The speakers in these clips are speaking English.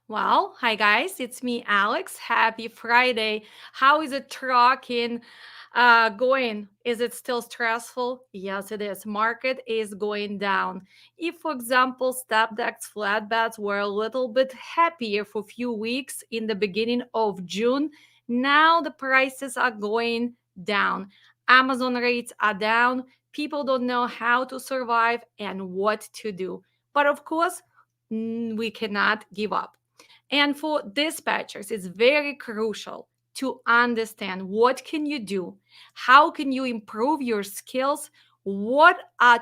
Well, hi guys, it's me, Alex. Happy Friday. How is it trucking going? Is it still stressful? Yes, it is. Market is going down. If, for example, step decks, flatbeds were a little bit happier for a few weeks in the beginning of June, now the prices are going down. Amazon rates are down. People don't know how to survive and what to do. But of course, we cannot give up. And for dispatchers, it's very crucial to understand what can you do, how can you improve your skills, what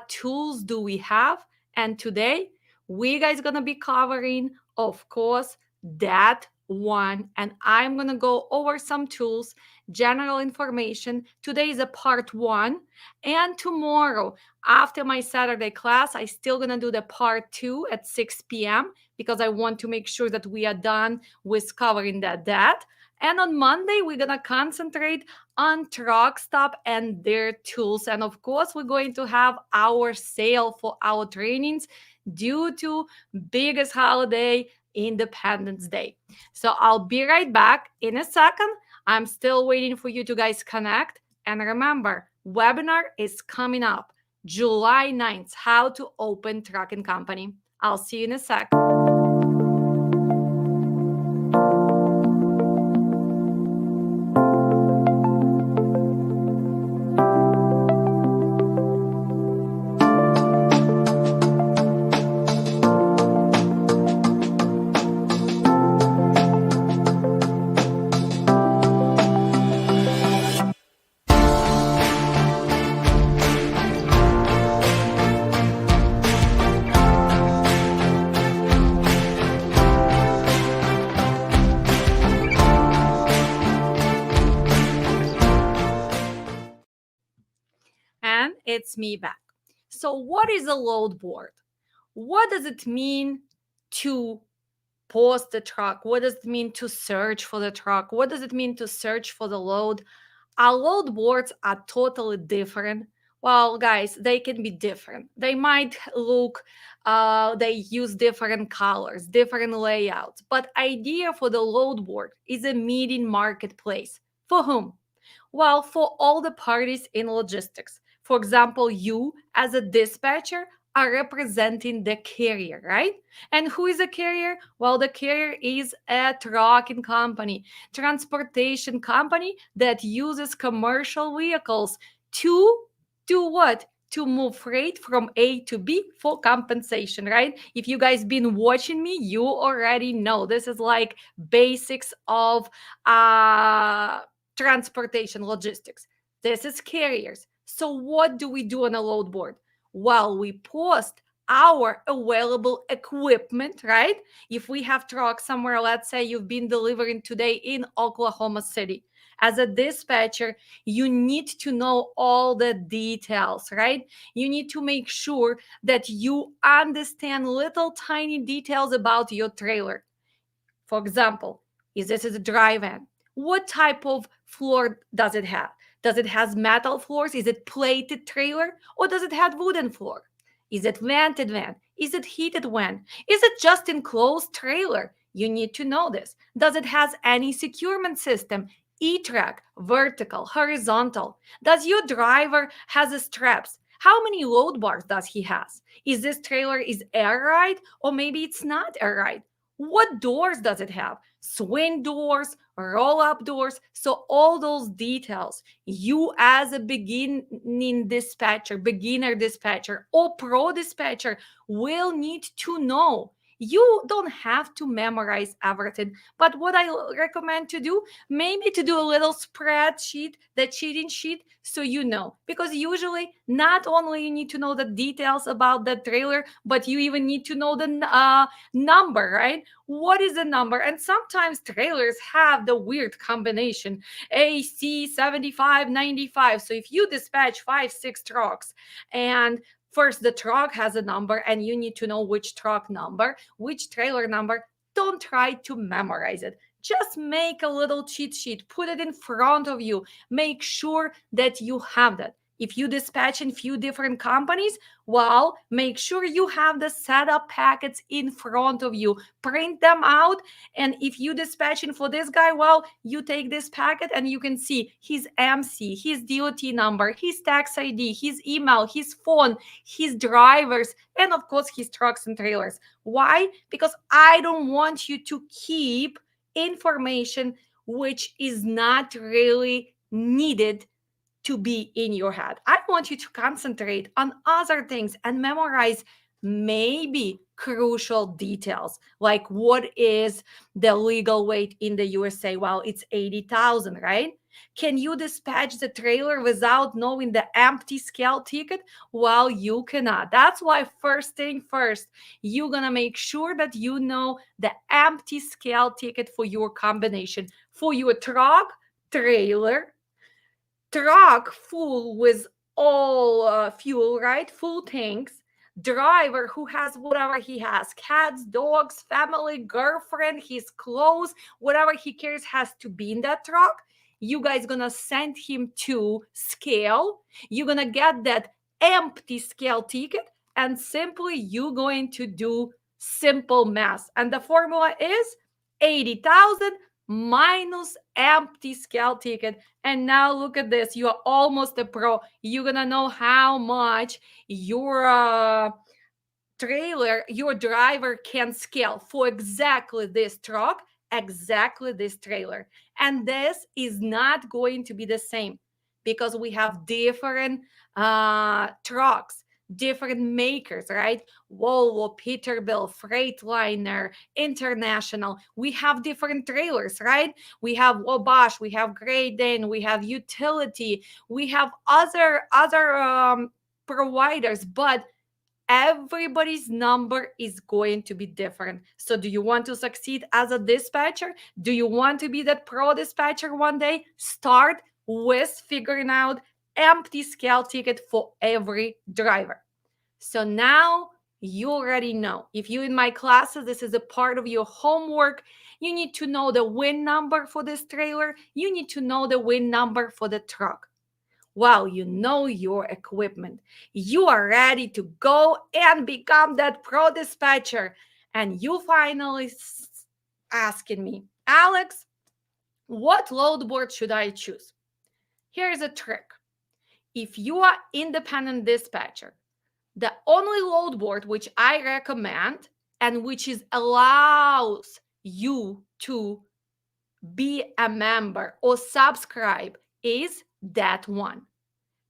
tools do we have. And today, we guys gonna be covering, of course, that one. And I'm gonna go over some tools, general information. Today is a part one. And tomorrow, after my Saturday class, I still gonna do the part two at 6 p.m because I want to make sure that we are done with covering that. And on Monday, we're going to concentrate on truck stop and their tools. And of course, we're going to have our sale for our trainings due to biggest holiday, Independence Day. So I'll be right back in a second. I'm still waiting for you to guys connect. And remember, webinar is coming up July 9th, how to open trucking company. I'll see you in a sec. And it's me back. So, what is a load board? What does it mean to post the truck? What does it mean to search for the truck? What does it mean to search for the load? Our load boards are totally different. Well, guys, they can be different. They might look, they use different colors, different layouts. But idea for the load board is a meeting marketplace. For whom? Well, for all the parties in logistics. For example, you as a dispatcher are representing the carrier, right? And who is a carrier? Well, the carrier is a trucking company, transportation company that uses commercial vehicles to do what? To move freight from A to B for compensation, right? If you guys been watching me, you already know this is like basics of transportation logistics. This is carriers. So what do we do on a load board? Well, we post our available equipment, right? If we have trucks somewhere, let's say you've been delivering today in Oklahoma City. As a dispatcher, you need to know all the details, right? You need to make sure that you understand little tiny details about your trailer. For example, is this a dry van? What type of floor does it have? Does it has metal floors? Is it plated trailer or does it have wooden floor? Is it vented van? Is it heated van? Is it just enclosed trailer? You need to know this. Does it has any securement system? E-track, vertical, horizontal. Does your driver has a straps? How many load bars does he has? Is this trailer is air ride or maybe it's not air ride? What doors does it have? Swing doors, roll up doors. So, all those details, you as a beginning dispatcher, beginner dispatcher, or pro dispatcher will need to know. You don't have to memorize everything, but what I recommend to do, maybe to do a little spreadsheet, the cheating sheet, so you know. Because usually, not only you need to know the details about the trailer, but you even need to know the number, right? What is the number? And sometimes trailers have the weird combination AC7595. So if you dispatch 5, 6 trucks and first the truck has a number and you need to know which truck number, which trailer number, don't try to memorize it. Just make a little cheat sheet, put it in front of you, make sure that you have that. If you dispatch in few different companies, well, make sure you have the setup packets in front of you. Print them out. And if you dispatching for this guy, well, you take this packet and you can see his MC, his DOT number, his tax ID, his email, his phone, his drivers, and of course his trucks and trailers. Why? Because I don't want you to keep information which is not really needed to be in your head. I want you to concentrate on other things and memorize maybe crucial details, like what is the legal weight in the USA? Well, it's 80,000, right? Can you dispatch the trailer without knowing the empty scale ticket? Well, you cannot. That's why first thing first, you're gonna make sure that you know the empty scale ticket for your combination, for your truck, trailer, truck full with all fuel, right? Full tanks. Driver who has whatever he has, cats, dogs, family, girlfriend, his clothes, whatever he carries has to be in that truck. You guys gonna send him to scale. You're gonna get that empty scale ticket, and simply you going to do simple math. And the formula is 80,000 minus empty scale ticket. And now look at this. You are almost a pro. You're going to know how much your trailer, your driver can scale for exactly this truck, exactly this trailer. And this is not going to be the same because we have different trucks, different makers, right? Volvo, Peterbilt, Freightliner, International. We have different trailers, right? We have Wabash, we have Great Dane, we have Utility, we have other providers, but everybody's number is going to be different. So do you want to succeed as a dispatcher? Do you want to be that pro dispatcher one day? Start with figuring out empty scale ticket for every driver. So now you already know. If you in my classes, this is a part of your homework. You need to know the VIN number for this trailer. You need to know the VIN number for the truck. Well, you know your equipment. You are ready to go and become that pro dispatcher. And you finally asking me, Alex, what load board should I choose? Here's a trick. If you are independent dispatcher, the only load board which I recommend and which is allows you to be a member or subscribe is DAT One.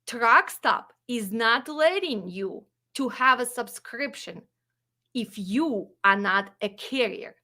Truck Stop is not letting you to have a subscription if you are not a carrier.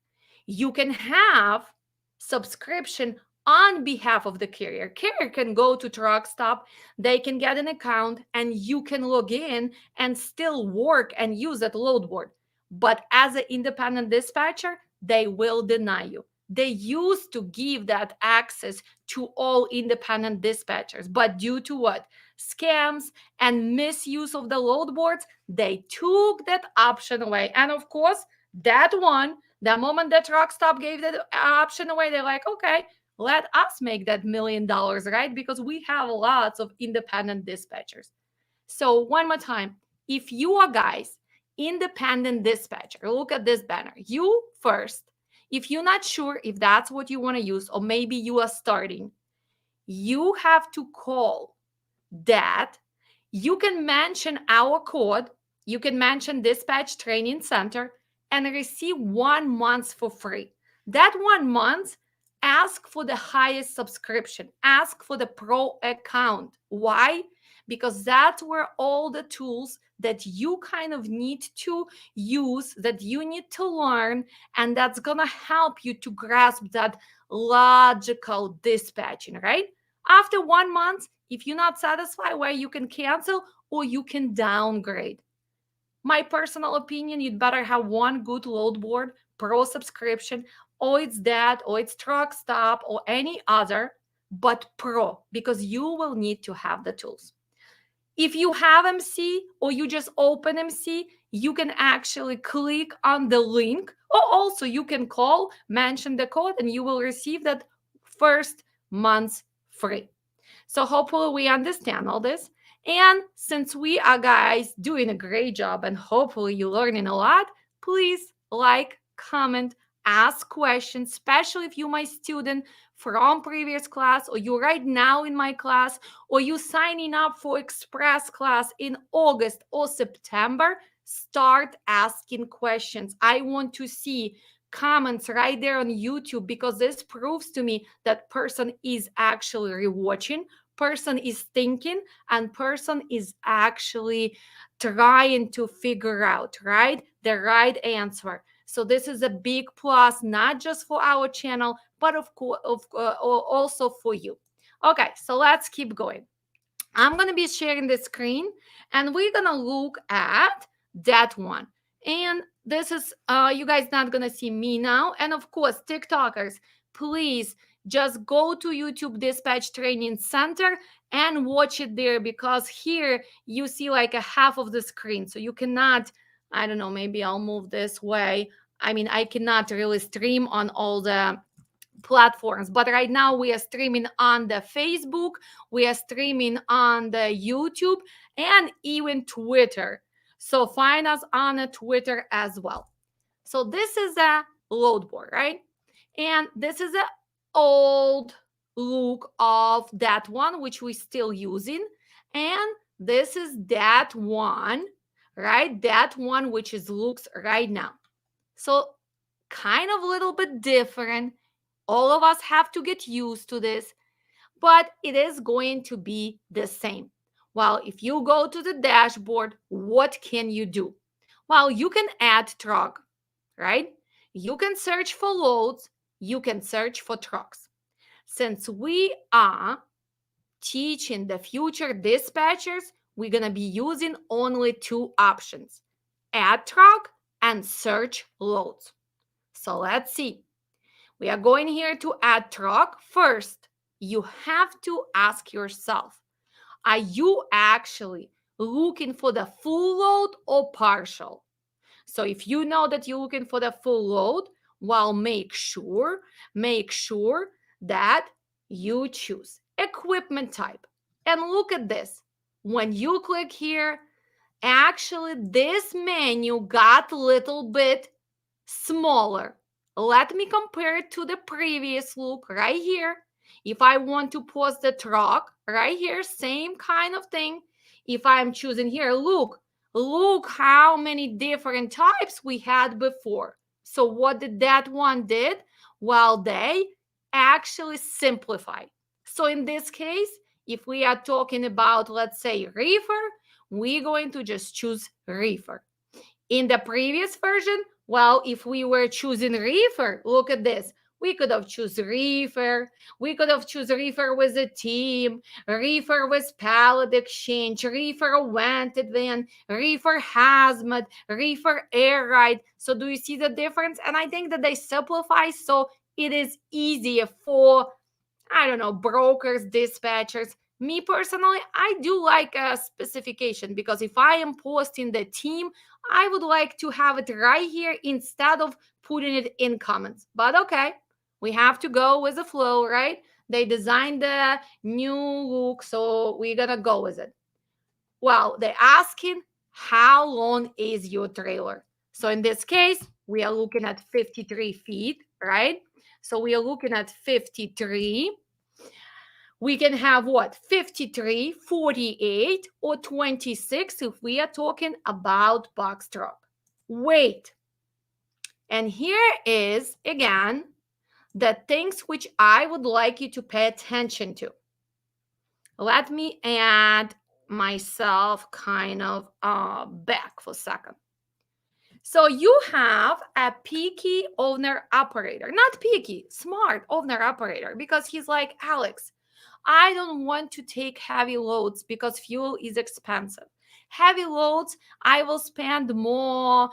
You can have subscription on behalf of the carrier. Carrier can go to Truck Stop, they can get an account, and you can log in and still work and use that load board. But as an independent dispatcher, they will deny you. They used to give that access to all independent dispatchers, but due to what? Scams and misuse of the load boards, they took that option away. And of course, DAT One, the moment that Truck Stop gave that option away, they're like, okay, let us make that $1 million, right? Because we have lots of independent dispatchers. So one more time, if you are guys independent dispatcher, look at this banner. You first. If you're not sure if that's what you want to use, or maybe you are starting, you have to call DAT. You can mention our code. You can mention Dispatch Training Center and receive 1 month for free. That 1 month, ask for the highest subscription. Ask for the pro account. Why? Because that's where all the tools that you kind of need to use, that you need to learn, and that's gonna help you to grasp that logical dispatching, right? After 1 month, if you're not satisfied, well, you can cancel or you can downgrade. My personal opinion, you'd better have one good load board, pro subscription, or it's that, or it's Truck Stop, or any other, but pro, because you will need to have the tools. If you have MC or you just open MC, you can actually click on the link, or also you can call, mention the code, and you will receive that first month free. So hopefully we understand all this. And since we are guys doing a great job and hopefully you're learning a lot, please like, comment, ask questions, especially if you're my student from previous class or you're right now in my class or you signing up for express class in August or September. Start asking questions. I want to see comments right there on YouTube because this proves to me that person is actually rewatching, person is thinking, and person is actually trying to figure out right the right answer. So this is a big plus, not just for our channel, but of course, also for you. Okay, so let's keep going. I'm going to be sharing the screen and we're going to look at that one. And this is, you guys not going to see me now. And of course, TikTokers, please just go to YouTube Dispatch Training Center and watch it there because here you see like a half of the screen. So you cannot, I don't know, maybe I'll move this way. I mean, I cannot really stream on all the platforms, but right now we are streaming on the Facebook, we are streaming on the YouTube, and even Twitter. So find us on a Twitter as well. So this is a load board, right? And this is a old look of that one which we still using, and this is that one, right? That one which is looks right now. So kind of a little bit different. All of us have to get used to this, but it is going to be the same. Well, if you go to the dashboard, what can you do? Well, you can add truck, right? You can search for loads, you can search for trucks. Since we are teaching the future dispatchers, we're going to be using only two options: add truck and search loads. So let's see. We are going here to add truck. First, you have to ask yourself, are you actually looking for the full load or partial? So if you know that you're looking for the full load, well, make sure that you choose equipment type. And look at this. When you click here, actually this menu got a little bit smaller. Let me compare it to the previous look right here. If I want to pause the truck right here, same kind of thing. If I'm choosing here, look how many different types we had before. So what did that one did? Well, they actually simplified. So in this case, if we are talking about, let's say, reefer, we're going to just choose reefer. In the previous version, well, if we were choosing reefer, look at this. We could have chosen reefer. We could have chosen reefer with a team, reefer with pallet exchange, reefer wanted van, reefer hazmat, reefer air ride. So do you see the difference? And I think that they simplify so it is easier for, I don't know, brokers, dispatchers. Me personally, I do like a specification because if I am posting the team, I would like to have it right here instead of putting it in comments. But okay, we have to go with the flow, right? They designed the new look, so we're gonna go with it. Well, they're asking how long is your trailer? So in this case, we are looking at 53 feet, right? So we are looking at 53. We can have what? 53, 48, or 26 if we are talking about box truck. Wait. And here is, again, the things which I would like you to pay attention to. Let me add myself kind of back for a second. So you have a picky owner operator, not picky, smart owner operator, because he's like, Alex, I don't want to take heavy loads because fuel is expensive. Heavy loads, I will spend more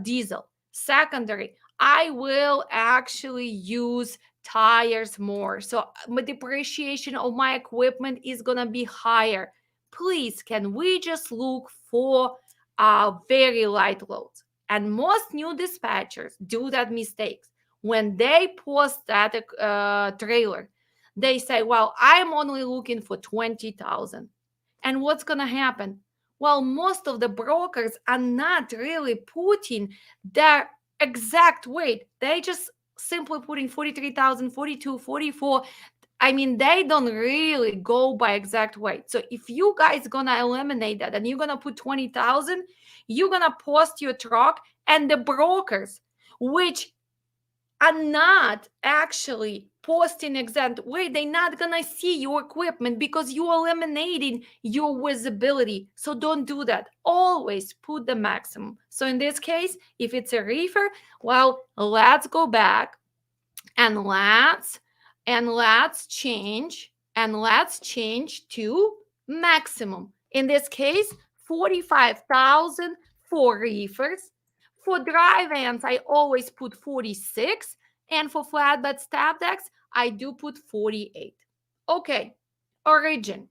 diesel. Secondary, I will actually use tires more. So my depreciation of my equipment is going to be higher. Please, can we just look for very light loads? And most new dispatchers do that mistakes. When they post that trailer, they say, well, I'm only looking for 20,000. And what's going to happen? Well, most of the brokers are not really putting their exact weight. They just simply putting 43,000, 42, 44. I mean, they don't really go by exact weight. So if you guys gonna eliminate that and you're gonna put 20,000, you're gonna post your truck, and the brokers, which are not actually posting exact weight, they're not gonna see your equipment because you're eliminating your visibility. So don't do that. Always put the maximum. So in this case, if it's a reefer, well, let's go back and let's change to maximum. In this case, 45,000 for reefers. For dry vans, I always put 46, and for flatbed step decks, I do put 48. Okay, origin.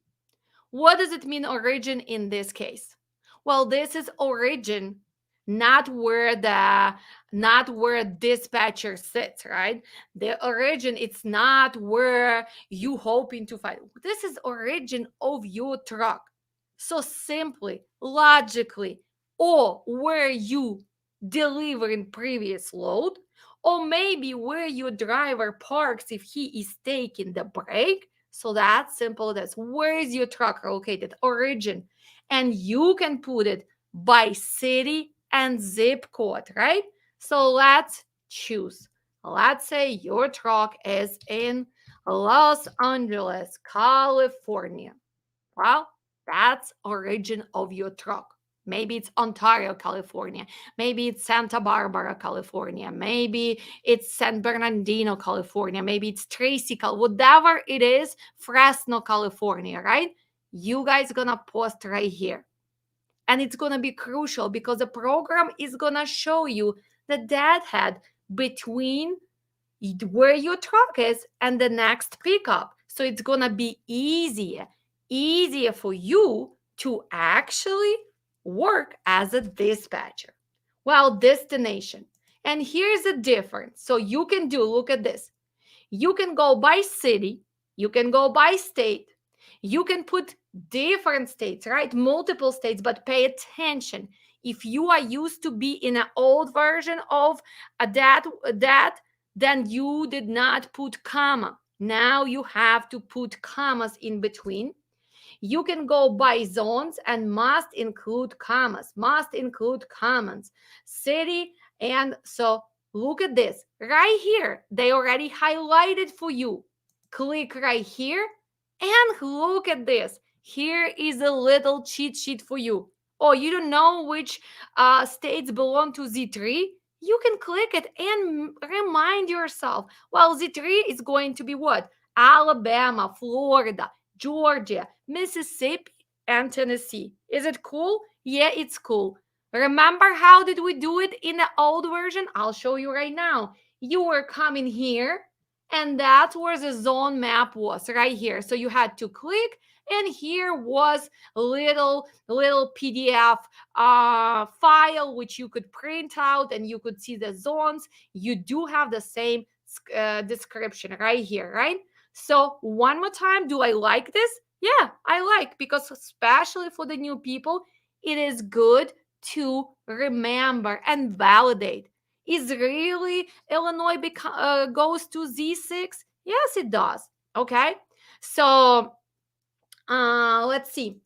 What does it mean, origin, in this case? Well, this is origin, not where dispatcher sits, right? The origin, it's not where you hoping to find. This is origin of your truck. So simply, logically, or where you deliver in previous load, or maybe where your driver parks if he is taking the break. So that's simple. That's where is your truck located? Origin. And you can put it by city and zip code, right? So let's choose. Let's say your truck is in Los Angeles, California. Well, that's origin of your truck. Maybe it's Ontario, California. Maybe it's Santa Barbara, California. Maybe it's San Bernardino, California. Maybe it's Tracy, whatever it is, Fresno, California, right? You guys gonna post right here. And it's gonna be crucial because the program is gonna show you the deadhead between where your truck is and the next pickup. So it's gonna be easier for you to actually work as a dispatcher. Well, destination. And here's the difference. So you can do, look at this. You can go by city, you can go by state, you can put different states, right? Multiple states, but pay attention. If you are used to be in an old version of a DAT, then you did not put comma. Now you have to put commas in between. You can go by zones and must include commas, city. And so look at this right here. They already highlighted for you. Click right here and look at this. Here is a little cheat sheet for you. Oh, you don't know which states belong to Z3? You can click it and remind yourself. Well, Z3 is going to be what? Alabama, Florida, Georgia, Mississippi, and Tennessee. Is it cool? Yeah, it's cool. Remember how did we do it in the old version? I'll show you right now. You were coming here, and that's where the zone map was, right here. So you had to click, and here was a little PDF file which you could print out, and you could see the zones. You do have the same description right here, right? So one more time, do I like this? Yeah, I like, because especially for the new people, it is good to remember and validate. Is really Illinois goes to Z6? Yes, it does. Okay, so let's see.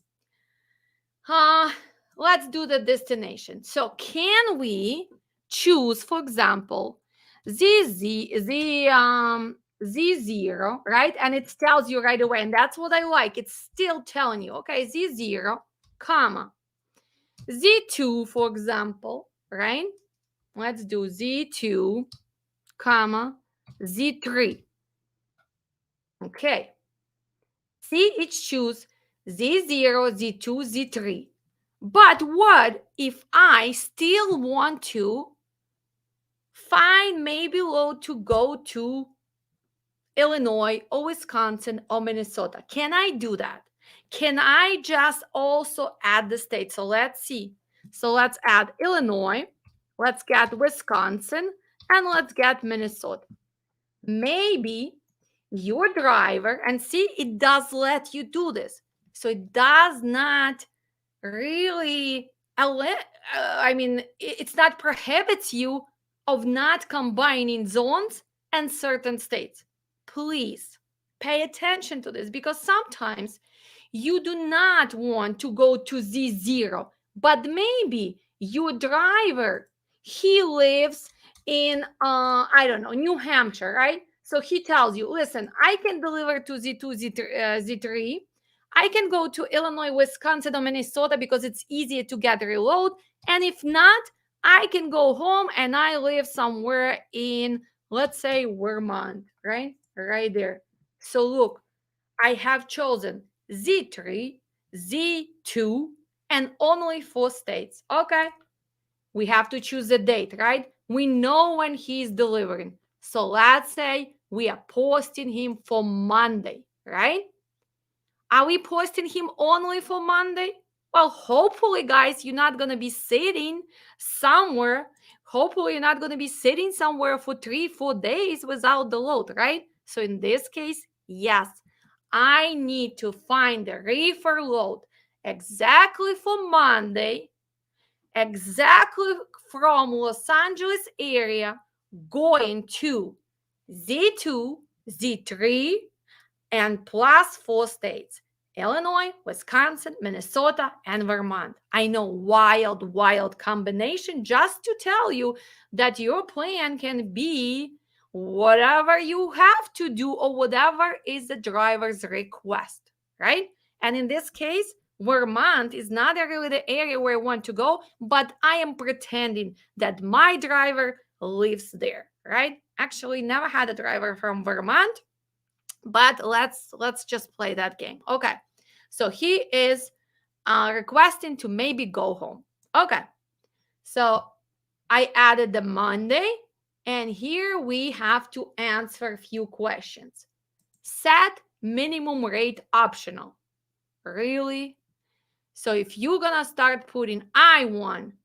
Let's do the destination. So can we choose, for example, Z0, right? And it tells you right away, and that's what I like. It's still telling you, okay, Z0, comma, Z2, for example, right? Let's do Z2, comma, Z3. Okay. See, it choose Z0, Z2, Z3. But what if I still want to find maybe load to go to Illinois or Wisconsin or Minnesota? Can I do that? Can I just also add the state? So let's see. So let's add Illinois, let's get Wisconsin, and let's get Minnesota. Maybe your driver, and see, it does let you do this. So it does not really, it's not prohibits you of not combining zones and certain states. Please pay attention to this, because sometimes you do not want to go to Z0, but maybe your driver, he lives in, I don't know, New Hampshire, right? So he tells you, listen, I can deliver to Z2, Z3. I can go to Illinois, Wisconsin, or Minnesota because it's easier to get reload. And if not, I can go home and I live somewhere in, let's say, Vermont, right? Right there. So look, I have chosen Z3, Z2, and only 4 states. Okay, we have to choose the date, right? We know when he's delivering. So let's say we are posting him for Monday, right? Are we posting him only for Monday? Well, hopefully, guys, you're not going to be sitting somewhere. Hopefully, you're not going to be sitting somewhere for 3-4 days without the load, right? So in this case, yes, I need to find the reefer load exactly for Monday, exactly from Los Angeles area, going to Z2, Z3, and plus 4 states: Illinois, Wisconsin, Minnesota, and Vermont. I know, wild combination, just to tell you that your plan can be whatever you have to do or whatever is the driver's request, right? And in this case, Vermont is not really the area where I want to go, but I am pretending that my driver lives there, right? Actually, never had a driver from Vermont, but let's just play that game. Okay, so he is requesting to maybe go home. Okay, so I added the Monday, and here we have to answer a few questions. Set minimum rate optional. Really? So if you're gonna start putting I want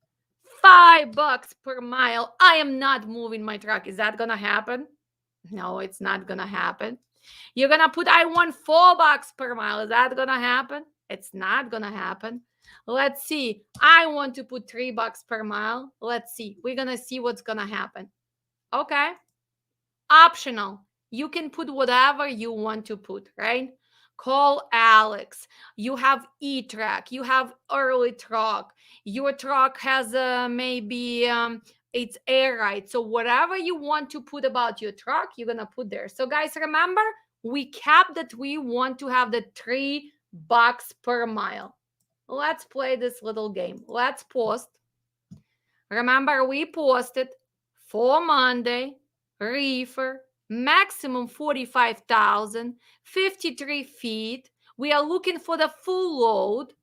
$5 per mile, I am not moving my truck. Is that gonna happen? No, it's not gonna happen. You're gonna put I want $4 per mile. Is that gonna happen? It's not gonna happen. Let's see. I want to put $3 per mile. Let's see. We're gonna see what's gonna happen. Okay. Optional. You can put whatever you want to put, right? Call Alex. You have E-Track. You have early truck. Your truck has maybe it's air ride. So whatever you want to put about your truck, you're gonna put there. So guys, remember, we capped that we want to have the $3 per mile. Let's play this little game. Let's post. Remember, we posted for Monday, reefer, maximum 45,000, 53 feet. We are looking for the full load.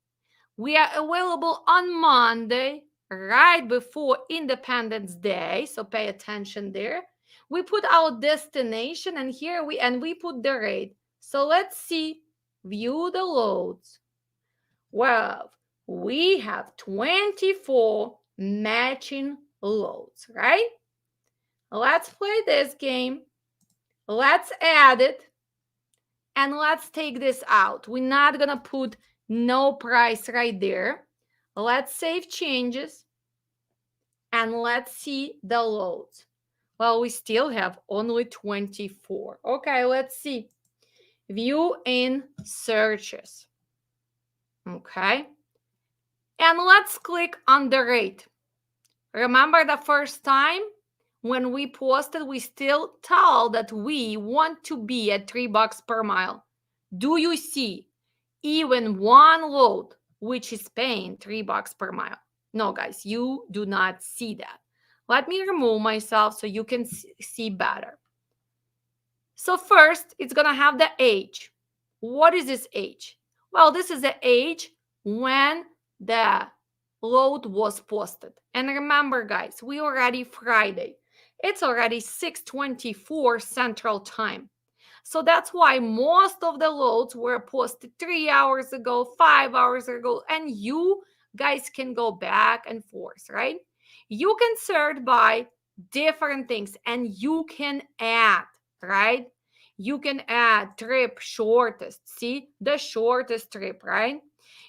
We are available on Monday, right before Independence Day. So pay attention there. We put our destination, and here we put the rate. So let's see. View the loads. Well, we have 24 matching loads, right? Let's play this game. Let's add it. And let's take this out. We're not going to put no price right there. Let's save changes. And let's see the loads. Well, we still have only 24. Okay, let's see. View in searches. Okay. And let's click on the rate. Remember the first time when we posted, we still told that we want to be at $3 per mile. Do you see even one load which is paying $3 per mile? No, guys, you do not see that. Let me remove myself so you can see better. So first, it's going to have the age. What is this age? Well, this is the age when the load was posted. And remember, guys, we already Friday. It's already 6:24 Central Time. So that's why most of the loads were posted 3 hours ago, 5 hours ago, and you guys can go back and forth, right? You can sort by different things, and you can add, right? You can add trip shortest. See, the shortest trip, right?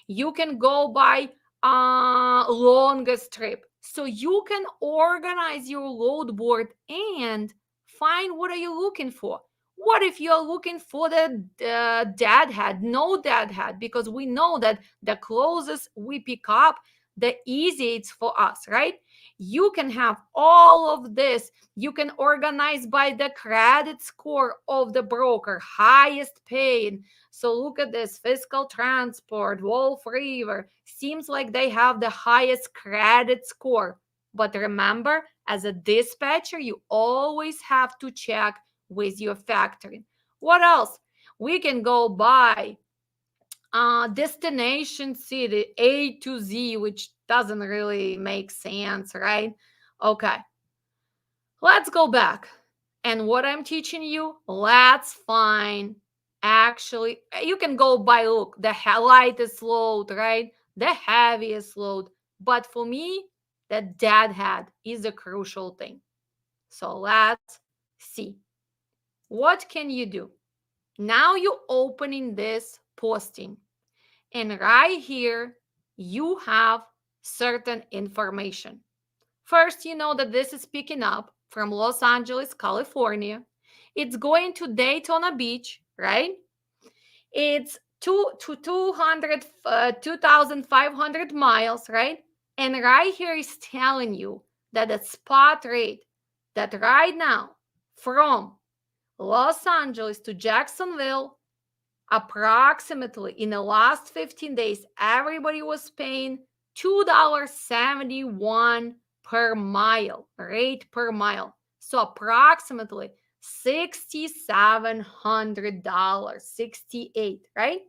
You can go by longest trip. So you can organize your load board and find what are you looking for. What if you're looking for the dad hat, no dad hat, because we know that the closest we pick up, the easier it's for us, right? You can have all of this. You can organize by the credit score of the broker, highest paid. So look at this, Fiscal Transport, Wolf River. Seems like they have the highest credit score. But remember, as a dispatcher, you always have to check with your factory. What else? We can go by destination city, A to Z, which doesn't really make sense, right? Okay, let's go back. And what I'm teaching you, let's find actually, you can go by look, the lightest load, right? The heaviest load. But for me, the dad hat is a crucial thing. So let's see. What can you do? Now you're opening this posting. And right here, you have certain information. First, you know that this is picking up from Los Angeles, California. It's going to Daytona Beach, right? It's 2,500 miles, right? And right here is telling you that the spot rate that right now from Los Angeles to Jacksonville, approximately in the last 15 days, everybody was paying $2.71 per mile, rate per mile. So approximately $6,700, 68, right?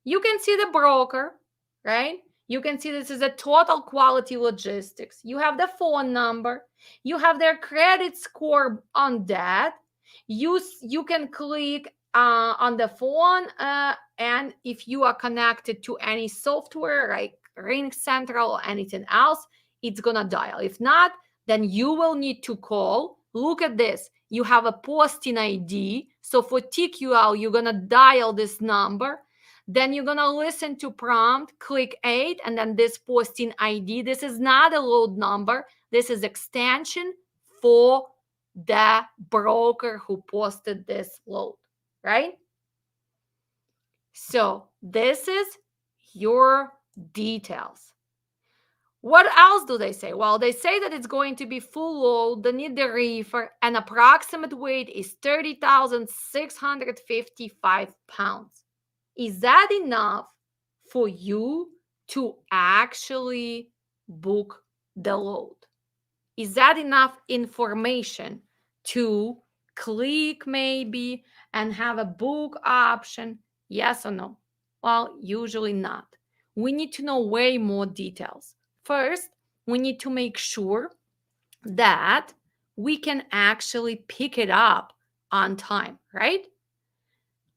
You can see the broker, right? You can see this is a total quality logistics. You have the phone number. You have their credit score on that. You can click on the phone, and if you are connected to any software like Ring Central or anything else, it's gonna dial. If not, then you will need to call. Look at this. You have a posting ID. So for TQL, you're gonna dial this number. Then you're gonna listen to prompt, click 8, and then this posting ID. This is not a load number. This is extension for the broker who posted this load, right? So this is your details. What else do they say? Well, they say that it's going to be full load, they need the reefer, and approximate weight is 30,655 pounds. Is that enough for you to actually book the load? Is that enough information to click maybe and have a book option? Yes or no? Well, usually not. We need to know way more details. First, we need to make sure that we can actually pick it up on time, right?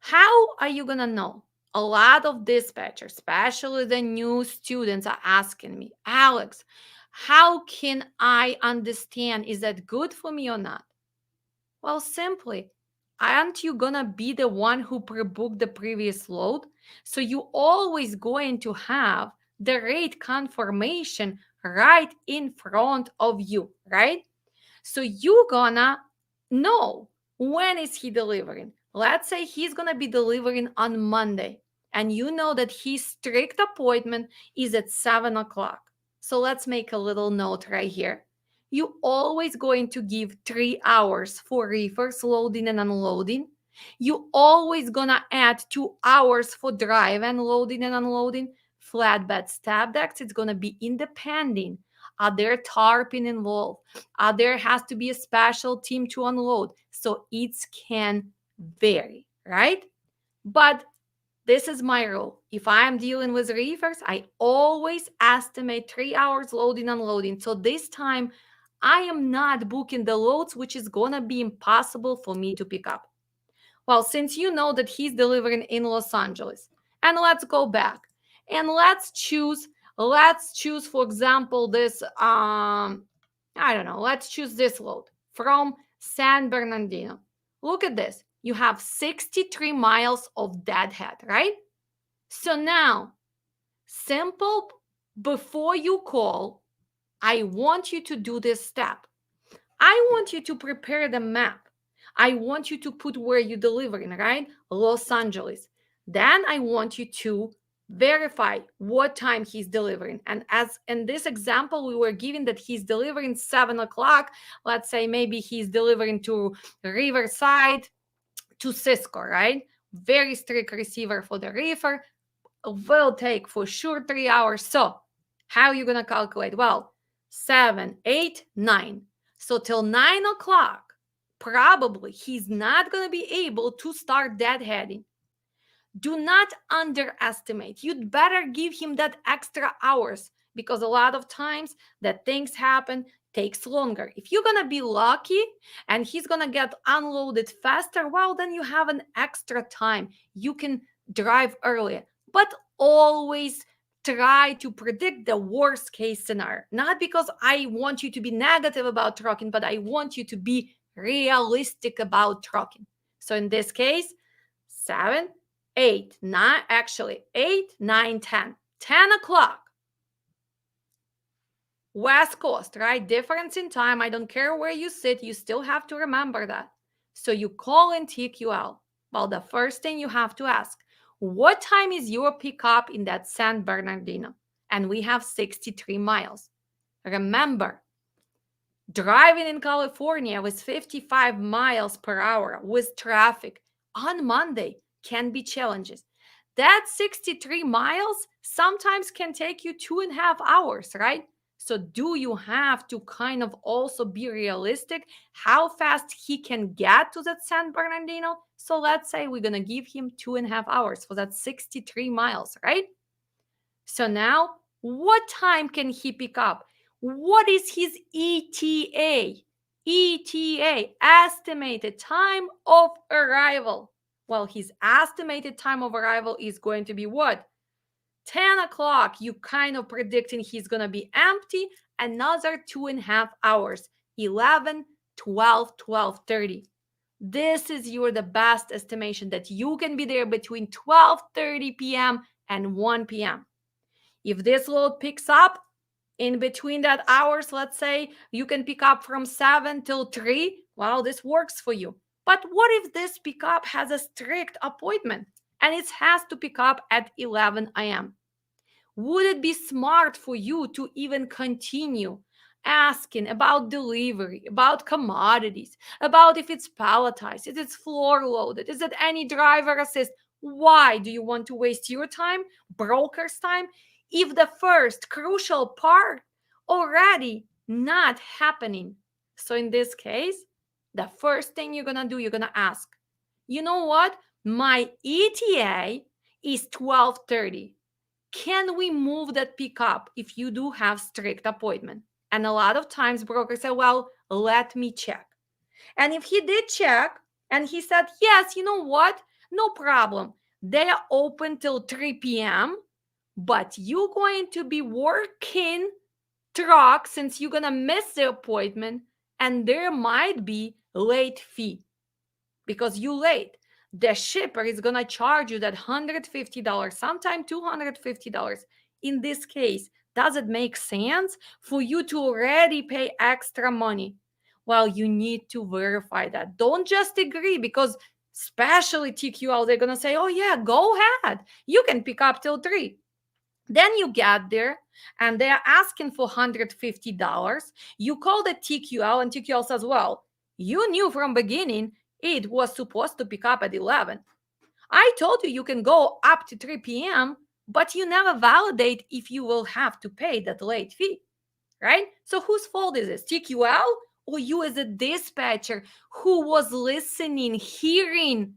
How are you going to know? A lot of dispatchers, especially the new students, are asking me, Alex, how can I understand? Is that good for me or not? Well, simply, aren't you gonna be the one who pre-booked the previous load? So you always going to have the rate confirmation right in front of you, right? So you gonna know when is he delivering. Let's say he's gonna be delivering on Monday, and you know that his strict appointment is at 7 o'clock. So let's make a little note right here. You always going to give 3 hours for reefers loading and unloading. You always gonna add 2 hours for drive and loading and unloading. Flatbed step decks, it's gonna be independent. Are there tarping involved? There has to be a special team to unload. So it can vary, right? But this is my rule. If I'm dealing with reefers, I always estimate 3 hours loading and unloading. So this time, I am not booking the loads, which is going to be impossible for me to pick up. Well, since you know that he's delivering in Los Angeles, and let's go back and let's choose, for example, this, I don't know, let's choose this load from San Bernardino. Look at this. You have 63 miles of deadhead, right? So now, simple, before you call, I want you to do this step. I want you to prepare the map. I want you to put where you're delivering, right? Los Angeles. Then I want you to verify what time he's delivering. And as in this example, we were given that he's delivering 7 o'clock. Let's say maybe he's delivering to Riverside, to Cisco, right? Very strict receiver for the river. Will take for sure 3 hours. So how are you going to calculate? Well, 7, 8, 9. So till 9 o'clock, probably he's not going to be able to start deadheading. Do not underestimate. You'd better give him that extra hours, because a lot of times that things happen takes longer. If you're going to be lucky and he's going to get unloaded faster, well, then you have an extra time. You can drive earlier. But always try to predict the worst case scenario. Not because I want you to be negative about trucking, but I want you to be realistic about trucking. So in this case, 7, 8, 9, actually 8, 9, 10. 10 o'clock. West Coast, right? Difference in time. I don't care where you sit. You still have to remember that. So you call in TQL. Well, the first thing you have to ask, what time is your pickup in that San Bernardino? And we have 63 miles. Remember, driving in California with 55 miles per hour with traffic on Monday can be challenges. That 63 miles sometimes can take you 2.5 hours, right? So do you have to kind of also be realistic how fast he can get to that San Bernardino? So let's say we're going to give him 2.5 hours for that 63 miles, right? So now, what time can he pick up? What is his ETA? ETA, estimated time of arrival. Well, his estimated time of arrival is going to be what? 10 o'clock. You kind of predicting he's going to be empty. Another 2.5 hours. 11, 12, 12:30. This is the best estimation that you can be there between 12:30 p.m. and 1 p.m. If this load picks up in between that hours, let's say you can pick up from 7 till 3, well, this works for you. But what if this pickup has a strict appointment and it has to pick up at 11 a.m.? Would it be smart for you to even continue asking about delivery, about commodities, about if it's palletized, if it's floor loaded, is it any driver assist? Why do you want to waste your time, broker's time, if the first crucial part already not happening? So in this case, the first thing you're gonna do, you're gonna ask, you know what? My ETA is 12:30. Can we move that pickup if you do have strict appointment? And a lot of times brokers say, well, let me check. And if he did check and he said, yes, you know what? No problem. They are open till 3 p.m., but you're going to be working truck since you're going to miss the appointment, and there might be late fee because you late. The shipper is going to charge you that $150, sometimes $250. In this case, does it make sense for you to already pay extra money? Well, you need to verify that. Don't just agree, because especially TQL, they're going to say, oh yeah, go ahead. You can pick up till 3. Then you get there and they're asking for $150. You call the TQL and TQL says, well, you knew from beginning it was supposed to pick up at 11. I told you you can go up to 3 p.m., but you never validate if you will have to pay that late fee, right? So whose fault is this? TQL or you as a dispatcher who was listening, hearing,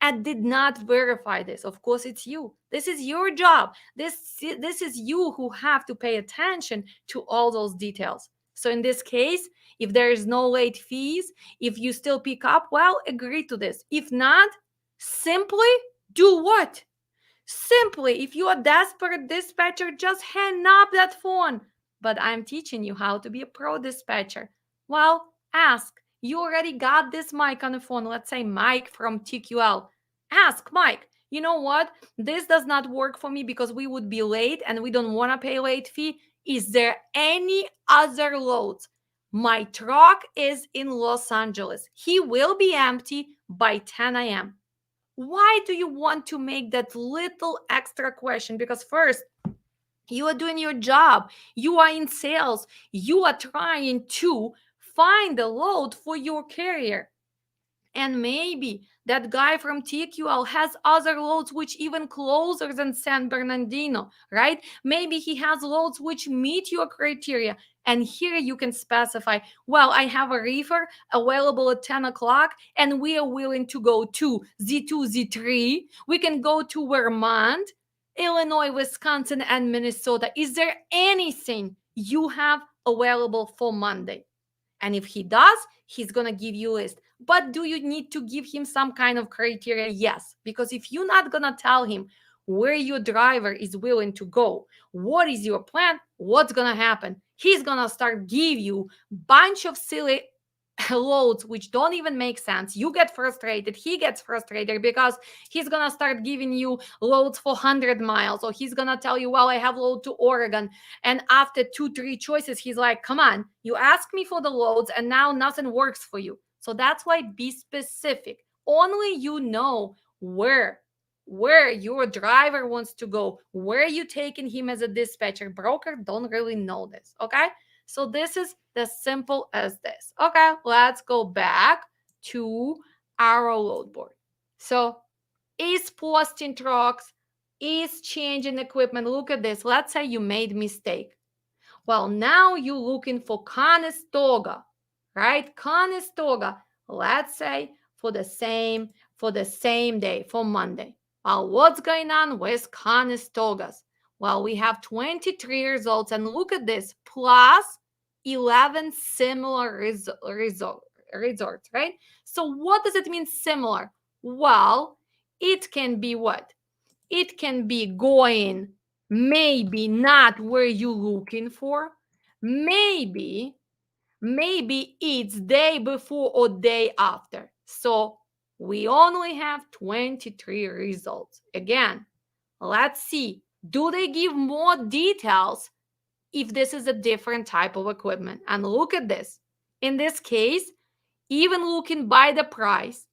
and did not verify this? Of course, it's you. This is your job. This is you who have to pay attention to all those details. So in this case, if there is no late fees, if you still pick up, well, agree to this. If not, simply do what? Simply, if you are desperate dispatcher, just hang up that phone. But I'm teaching you how to be a pro dispatcher. Well, ask, You already got this Mike on the phone. Let's say Mike from TQL. Ask Mike, you know what? This does not work for me because we would be late and we don't want to pay late fee. Is there any other loads? My truck is in Los Angeles. He will be empty by 10 a.m. Why do you want to make that little extra question? Because first, you are doing your job. You are in sales. You are trying to find a load for your carrier. And maybe that guy from TQL has other loads which even closer than San Bernardino, right? Maybe he has loads which meet your criteria. And here you can specify, well, I have a reefer available at 10 o'clock and we are willing to go to Z2, Z3. We can go to Vermont, Illinois, Wisconsin, and Minnesota. Is there anything you have available for Monday? And if he does, he's going to give you a list. But do you need to give him some kind of criteria? Yes. Because if you're not going to tell him where your driver is willing to go, what is your plan, what's going to happen? He's going to start give you bunch of silly loads which don't even make sense. You get frustrated, he gets frustrated because he's gonna start giving you loads for 100 miles, or he's gonna tell you, well, I have load to Oregon, and after 2-3 choices he's like, come on, you asked me for the loads and now nothing works for you. So that's why be specific. Only you know where your driver wants to go, where you taking him as a dispatcher. Broker don't really know this. Okay, so this is as simple as this. Okay, let's go back to our load board. So is posting trucks, is changing equipment. Look at this. Let's say you made mistake. Well, now you're looking for Conestoga, right? Conestoga. Let's say for the same day, for Monday. Well, what's going on with Conestogas? Well, we have 23 results, and look at this, plus 11 similar resorts, right? So what does it mean similar? Well, it can be what? It can be going maybe not where you're looking for. Maybe it's day before or day after. So we only have 23 results. Again, let's see. Do they give more details if this is a different type of equipment? And look at this. In this case, even looking by the price,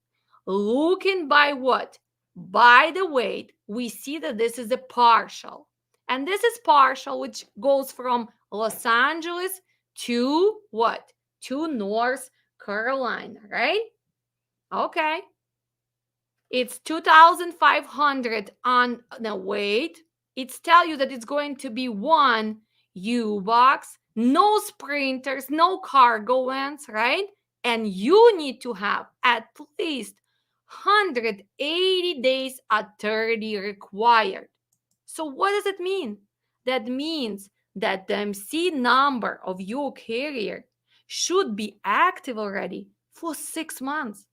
looking by what? By the weight, we see that this is a partial. And this is partial, which goes from Los Angeles to what? To North Carolina, right? Okay. It's 2,500 on the weight. It's tell you that it's going to be one U-box, no sprinters, no cargo vans, right? And you need to have at least 180 days at 30 required. So what does it mean? That means that the MC number of your carrier should be active already for 6 months.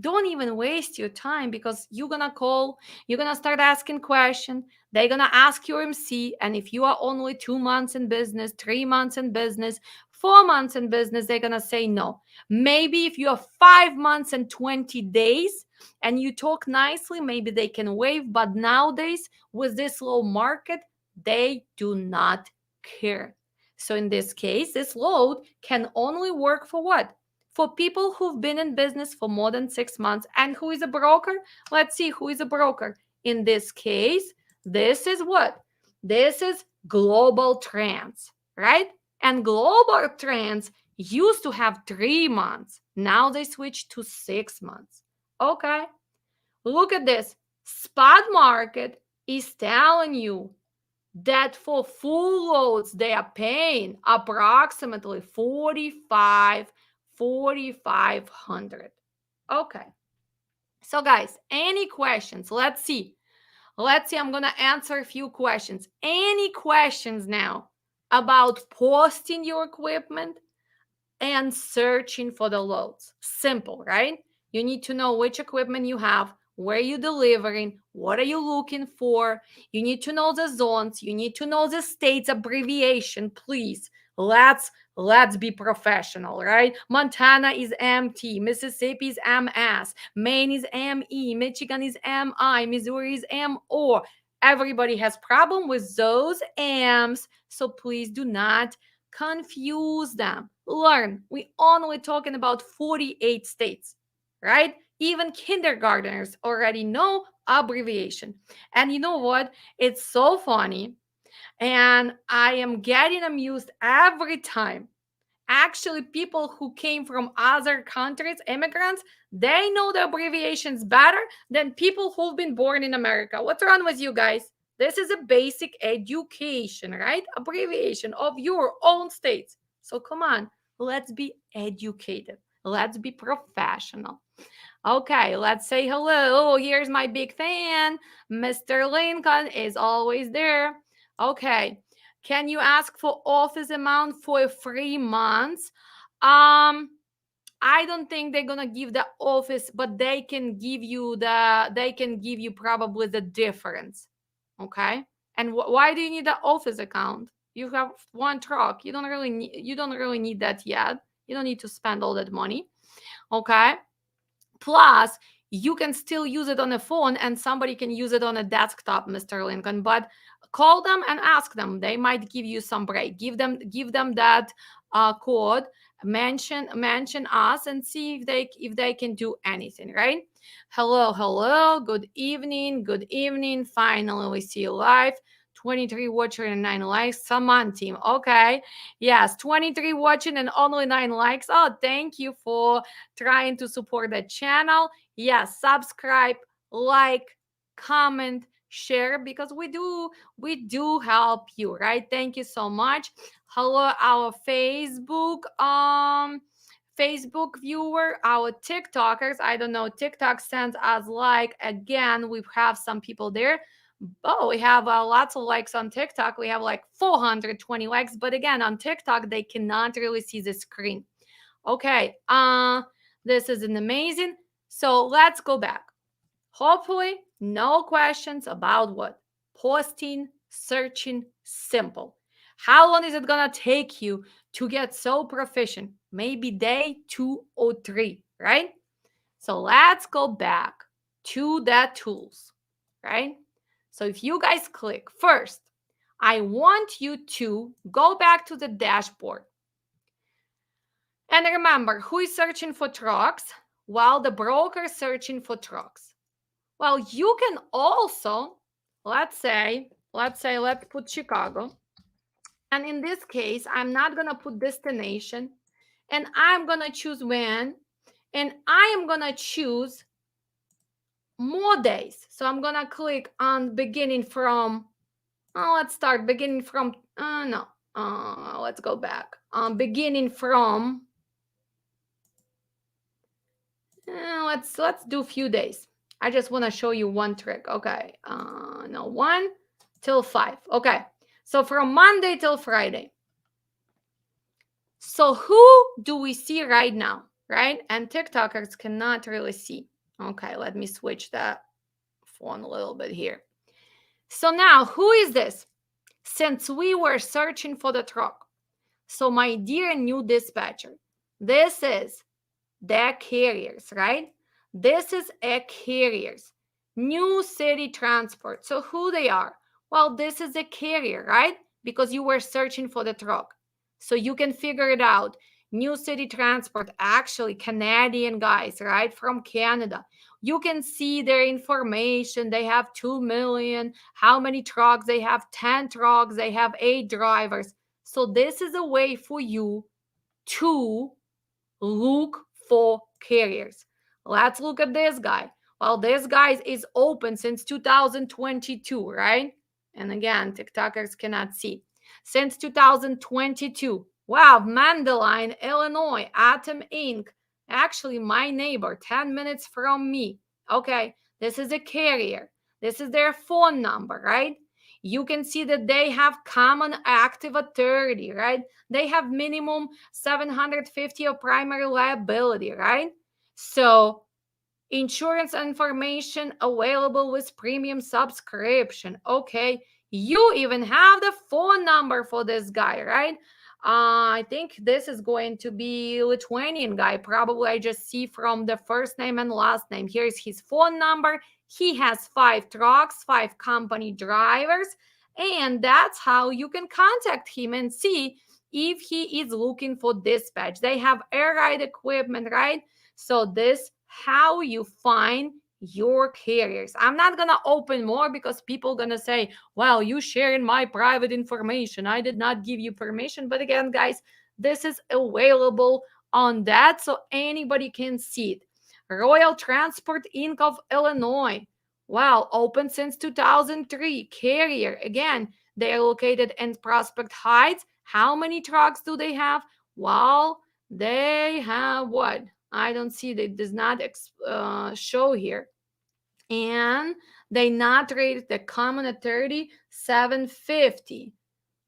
Don't even waste your time, because you're gonna call, you're gonna start asking questions, they're gonna ask your MC, and if you are only 2 months in business, 3 months in business, 4 months in business, they're gonna say no. Maybe if you are 5 months and 20 days and you talk nicely, maybe they can waive, but nowadays with this low market, they do not care. So in this case, this load can only work for what? For people who've been in business for more than 6 months. And who is a broker? Let's see who is a broker. In this case, this is what? This is Global Trans, right? And Global Trans used to have 3 months. Now they switched to 6 months. Okay. Look at this. Spot market is telling you that for full loads, they are paying approximately 4,500. Okay. So guys, any questions? Let's see. I'm going to answer a few questions. Any questions now about posting your equipment and searching for the loads? Simple, right? You need to know which equipment you have, where you're delivering, what are you looking for. You need to know the zones. You need to know the states abbreviation. Please, Let's be professional, right? Montana is MT, Mississippi is MS, Maine is ME, Michigan is MI, Missouri is MO. Everybody has problem with those M's, so please do not confuse them. Learn. We only talking about 48 states, right? Even kindergartners already know abbreviation. And you know what? It's so funny, and I am getting amused every time. Actually, people who came from other countries, immigrants, they know the abbreviations better than people who've been born in America. What's wrong with you guys? This is a basic education, right? Abbreviation of your own states. So come on, let's be educated. Let's be professional. Okay, let's say hello. Oh, here's my big fan. Mr. Lincoln is always there. Okay. Can you ask for office amount for 3 months? I don't think they're gonna give the office, but they can give you probably the difference. Okay. And why do you need the office account? You have one truck. You don't really need that yet. You don't need to spend all that money. Okay. Plus, you can still use it on a phone and somebody can use it on a desktop, Mr. Lincoln. But call them and ask them. They might give you some break. Give them that code. Mention us and see if they can do anything, right? Hello. Good evening. Finally, we see you live. 23 watchers and 9 likes. Come on, team. Okay. Yes, 23 watching and only 9 likes. Oh, thank you for trying to support the channel. Yes, subscribe, like, comment, share, because we do help you, right? Thank you so much. Hello, our Facebook viewer, our TikTokers. I don't know, TikTok sends us like again. We have some people there. Oh, we have lots of likes on TikTok. We have like 420 likes, but again, on TikTok they cannot really see the screen. Okay, this is an amazing. So let's go back. Hopefully, no questions about what? Posting, searching, simple. How long is it gonna take you to get so proficient? Maybe day 2 or 3, right? So let's go back to the tools, right? So if you guys click first, I want you to go back to the dashboard. And remember, who is searching for trucks? Well, the broker is searching for trucks. Well, you can also, let's put Chicago. And in this case, I'm not going to put destination. And I'm going to choose when. And I am going to choose more days. So I'm going to click on beginning from, let's start beginning from, let's go back. Beginning from, let's do a few days. I just want to show you one trick. Okay. 1 till 5. Okay. So from Monday till Friday. So who do we see right now? Right? And TikTokers cannot really see. Okay. Let me switch that phone a little bit here. So now who is this? Since we were searching for the truck. So my dear new dispatcher, this is the carriers, right? This is a carriers, new city transport. So who they are? Well, this is a carrier, right? Because you were searching for the truck. So you can figure it out. New city transport, actually Canadian guys, right? From Canada. You can see their information. They have 2 million. How many trucks? They have 10 trucks. They have 8 drivers. So this is a way for you to look for carriers. Let's look at this guy. Well, this guy is open since 2022, right? And again, TikTokers cannot see. Since 2022. Wow, Mandalay, Illinois, Atom Inc. Actually, my neighbor, 10 minutes from me. Okay, this is a carrier. This is their phone number, right? You can see that they have common active authority, right? They have minimum 750 of primary liability, right? So insurance information available with premium subscription. Okay, you even have the phone number for this guy, right? I think this is going to be Lithuanian guy. Probably I just see from the first name and last name. Here's his phone number. He has 5 trucks, 5 company drivers, and that's how you can contact him and see if he is looking for dispatch. They have air ride equipment, right? So this how you find your carriers. I'm not gonna open more because people gonna say, well, you sharing my private information. I did not give you permission. But again, guys, this is available on that so anybody can see it. Royal Transport Inc. of Illinois. Wow, open since 2003. Carrier. Again, they are located in Prospect Heights. How many trucks do they have? Well, they have what? I don't see. It does not show here. And they not rated the common at 3750.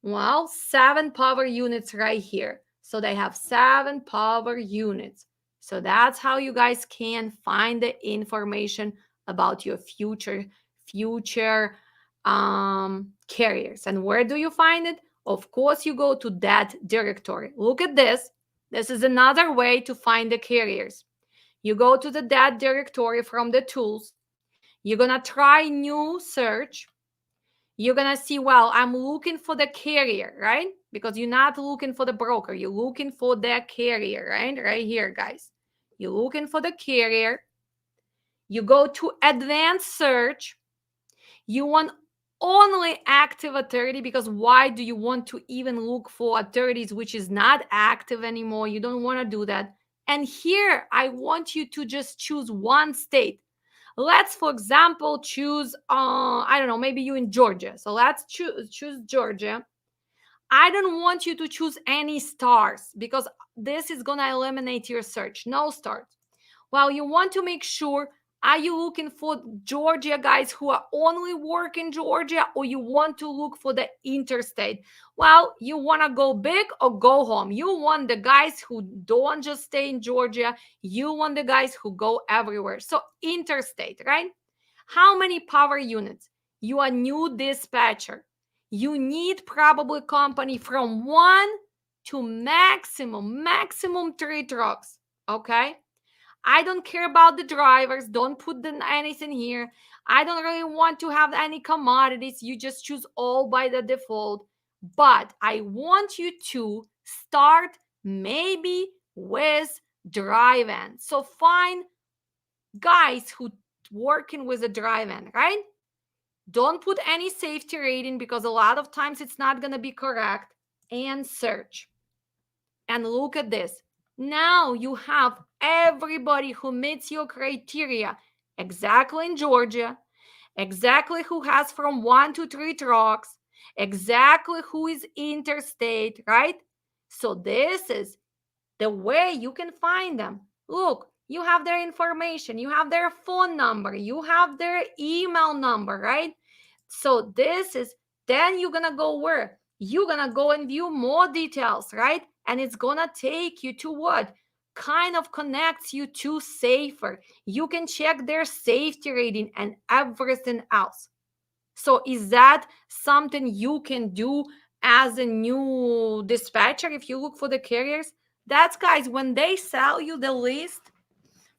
Well, 7 power units right here. So they have 7 power units. So that's how you guys can find the information about your future carriers. And where do you find it? Of course, you go to that directory. Look at this. This is another way to find the carriers. You go to the DAT directory from the tools. You're going to try new search. You're going to see, well, I'm looking for the carrier, right? Because you're not looking for the broker. You're looking for the carrier, right? Right here, guys. You're looking for the carrier. You go to advanced search. You want only active authority, because why do you want to even look for authorities which is not active anymore? You don't want to do that. And here, I want you to just choose one state. Let's, for example, choose, I don't know, maybe you in Georgia. So let's choose Georgia. I don't want you to choose any stars because this is going to eliminate your search. No stars. Well, you want to make sure, are you looking for Georgia guys who are only work in Georgia, or you want to look for the interstate? Well, you want to go big or go home. You want the guys who don't just stay in Georgia. You want the guys who go everywhere. So interstate, right? How many power units? You are new dispatcher. You need probably company from 1 to maximum 3 trucks, okay? I don't care about the drivers. Don't put anything here. I don't really want to have any commodities. You just choose all by the default. But I want you to start maybe with drive-in. So find guys who working with a drive-in, right? Don't put any safety rating because a lot of times it's not going to be correct. And search. And look at this. Now you have everybody who meets your criteria exactly in Georgia, exactly who has from 1 to 3 trucks, exactly who is interstate, right? So this is the way you can find them. Look, you have their information, you have their phone number, you have their email number, right? So this is, then you're gonna go where? You're gonna go and view more details, right? And it's gonna take you to what? Kind of connects you to Safer. You can check their safety rating and everything else. So is that something you can do as a new dispatcher if you look for the carriers? That's, guys, when they sell you the list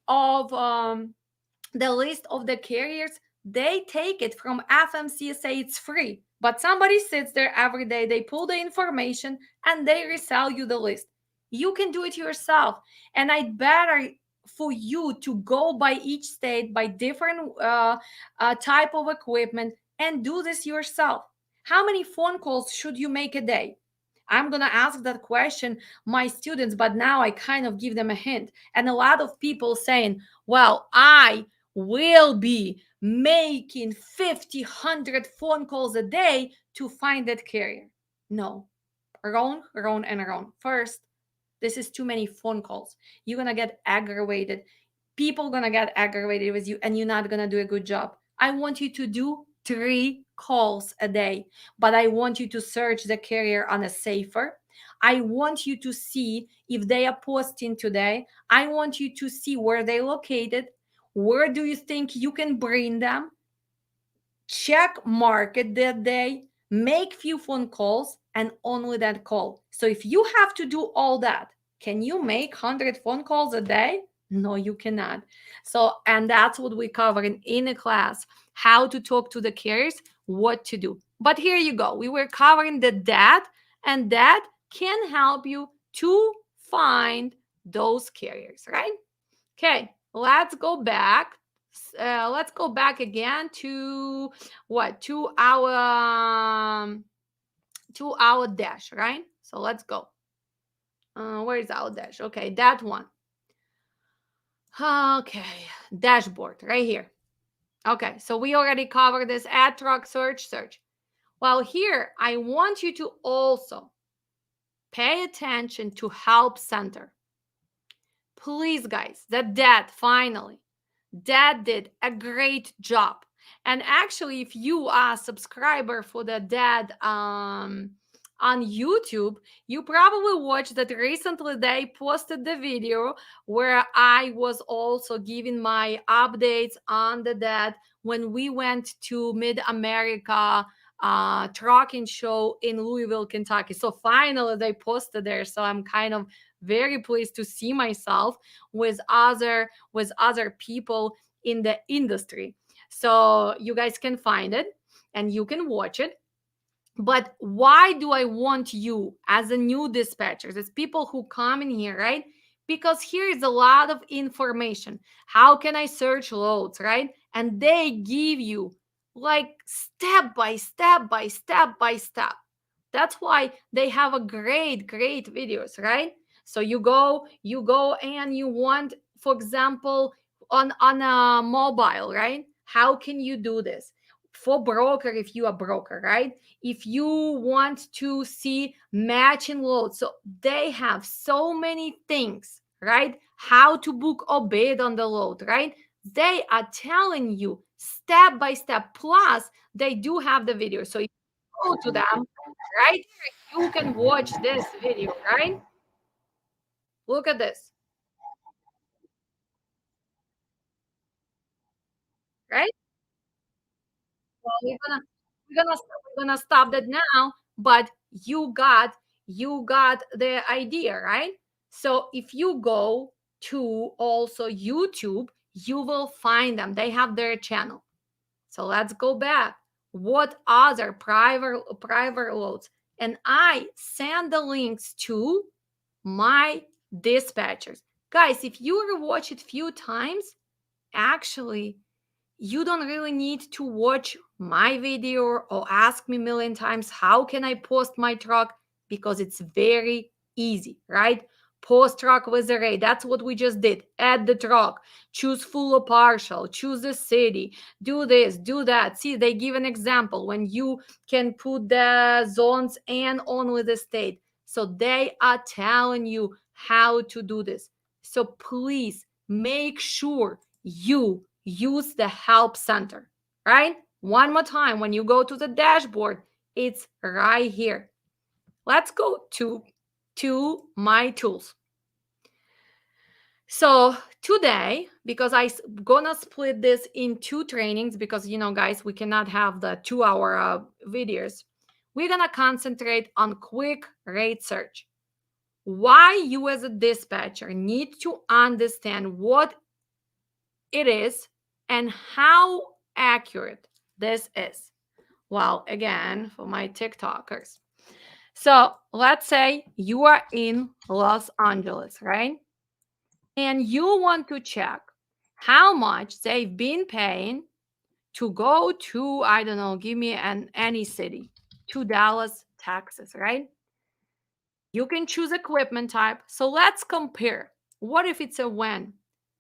of the carriers, they take it from FMCSA. It's free, but somebody sits there every day, they pull the information and they resell you the list. You can do it yourself, and I'd better for you to go by each state, by different type of equipment, and do this yourself. How many phone calls should you make a day? I'm going to ask that question my students, but now I kind of give them a hint. And a lot of people saying, well, I will be making 50, 100 phone calls a day to find that carrier. No, wrong. First, this is too many phone calls. You're going to get aggravated. People going to get aggravated with you, and you're not going to do a good job. I want you to do 3 calls a day, but I want you to search the carrier on a Safer. I want you to see if they are posting today. I want you to see where they're located. Where do you think you can bring them? Check market that day, make few phone calls, and only that call. So if you have to do all that, can you make 100 phone calls a day? No, you cannot. So, and that's what we covered in a class, how to talk to the carriers, what to do. But here you go. We were covering the DAT, and that can help you to find those carriers, right? Okay, let's go back. Let's go back again to what? To our dash, right? So let's go. Where is our dash? Okay, that one. Okay, dashboard right here. Okay, so we already covered this add truck search. Well, here I want you to also pay attention to help center. Please, guys, that finally, that did a great job. And actually, if you are a subscriber for the dad on YouTube, you probably watched that recently they posted the video where I was also giving my updates on the dad when we went to Mid America trucking show in Louisville, Kentucky. So finally they posted there. So I'm kind of very pleased to see myself with other people in the industry. So you guys can find it and you can watch it. But why do I want you as a new dispatcher? There's people who come in here, right? Because here is a lot of information. How can I search loads, right? And they give you like step by step by step by step. That's why they have a great videos, right? So you go and you want, for example, on a mobile, right? How can you do this? For broker, if you are broker, right? If you want to see matching loads, so they have so many things, right? How to book or bid on the load, right? They are telling you step by step. Plus, they do have the video. So you go to them, right? You can watch this video, right? Look at this, right? Well, we're gonna stop that now, but you got the idea, right? So if you go to also YouTube, you will find them. They have their channel. So let's go back. What other private loads? And I send the links to my dispatchers. Guys, if you watch it few times, actually you don't really need to watch my video or ask me a million times how can I post my truck, because it's very easy, right? Post truck with array. That's what we just did. Add the truck, choose full or partial, choose the city, do this, do that. See, they give an example when you can put the zones and only the state. So they are telling you how to do this. So please make sure you use the help center, right? One more time, when you go to the dashboard, it's right here. Let's go to my tools. So today, because I'm gonna split this in two trainings, because guys, we cannot have the 2-hour videos. We're gonna concentrate on quick rate search. Why you as a dispatcher need to understand what it is and how accurate this is. Well, again, for my TikTokers. So let's say you are in Los Angeles, right? And you want to check how much they've been paying to go to, I don't know, give me any city, to Dallas, Texas, right? You can choose equipment type. So let's compare. What if it's a when?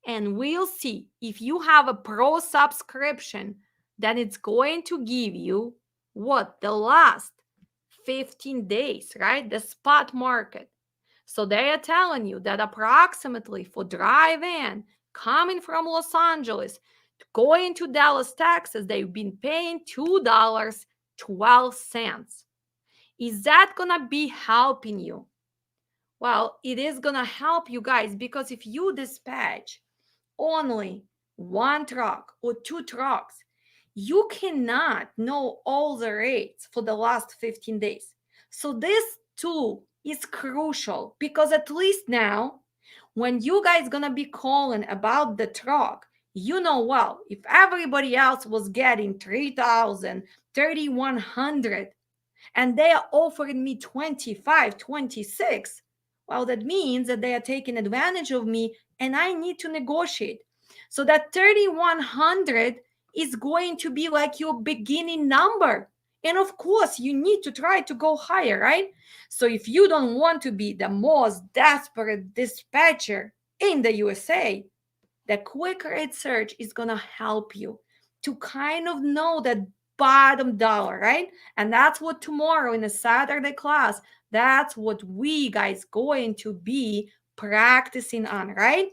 And we'll see if you have a pro subscription, then it's going to give you what? The last 15 days, right? The spot market. So they are telling you that approximately for drive-in coming from Los Angeles, going to Dallas, Texas, they've been paying $2.12. Is that going to be helping you? Well, it is going to help you guys, because if you dispatch only one truck or two trucks, you cannot know all the rates for the last 15 days. So this tool is crucial because at least now, when you guys gonna be calling about the truck, you know, well, if everybody else was getting 3,000, 3,100, and they are offering me 25, 26, well, that means that they are taking advantage of me and I need to negotiate. So that 3,100 is going to be like your beginning number. And of course, you need to try to go higher, right? So if you don't want to be the most desperate dispatcher in the USA, the quick rate search is going to help you to kind of know that bottom dollar, right? And that's what tomorrow in the Saturday class, that's what we guys going to be practicing on, right?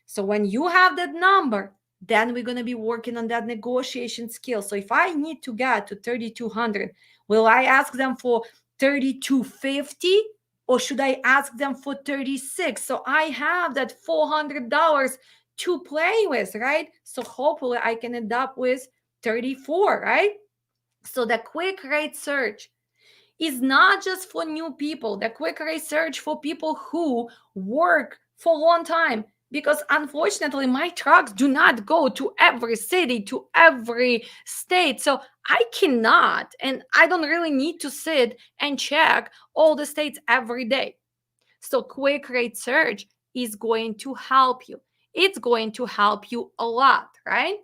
So when you have that number, then we're going to be working on that negotiation skill. So if I need to get to 3,200, will I ask them for 3,250 or should I ask them for 36? So I have that $400 to play with, right? So hopefully I can end up with 34, right? So the quick rate search is not just for new people. The quick rate search for people who work for a long time. Because unfortunately, my trucks do not go to every city, to every state. So I cannot, and I don't really need to sit and check all the states every day. So quick rate search is going to help you. It's going to help you a lot, right?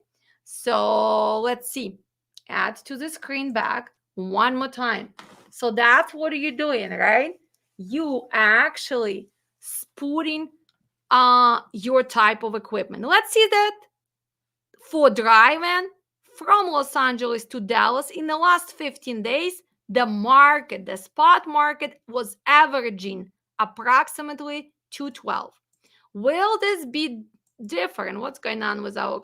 So let's see. Add to the screen back one more time. So that's what you're doing, right? You actually putting your type of equipment. Let's see that for driving from Los Angeles to Dallas in the last 15 days, the market, the spot market was averaging approximately 212. Will this be different? What's going on with our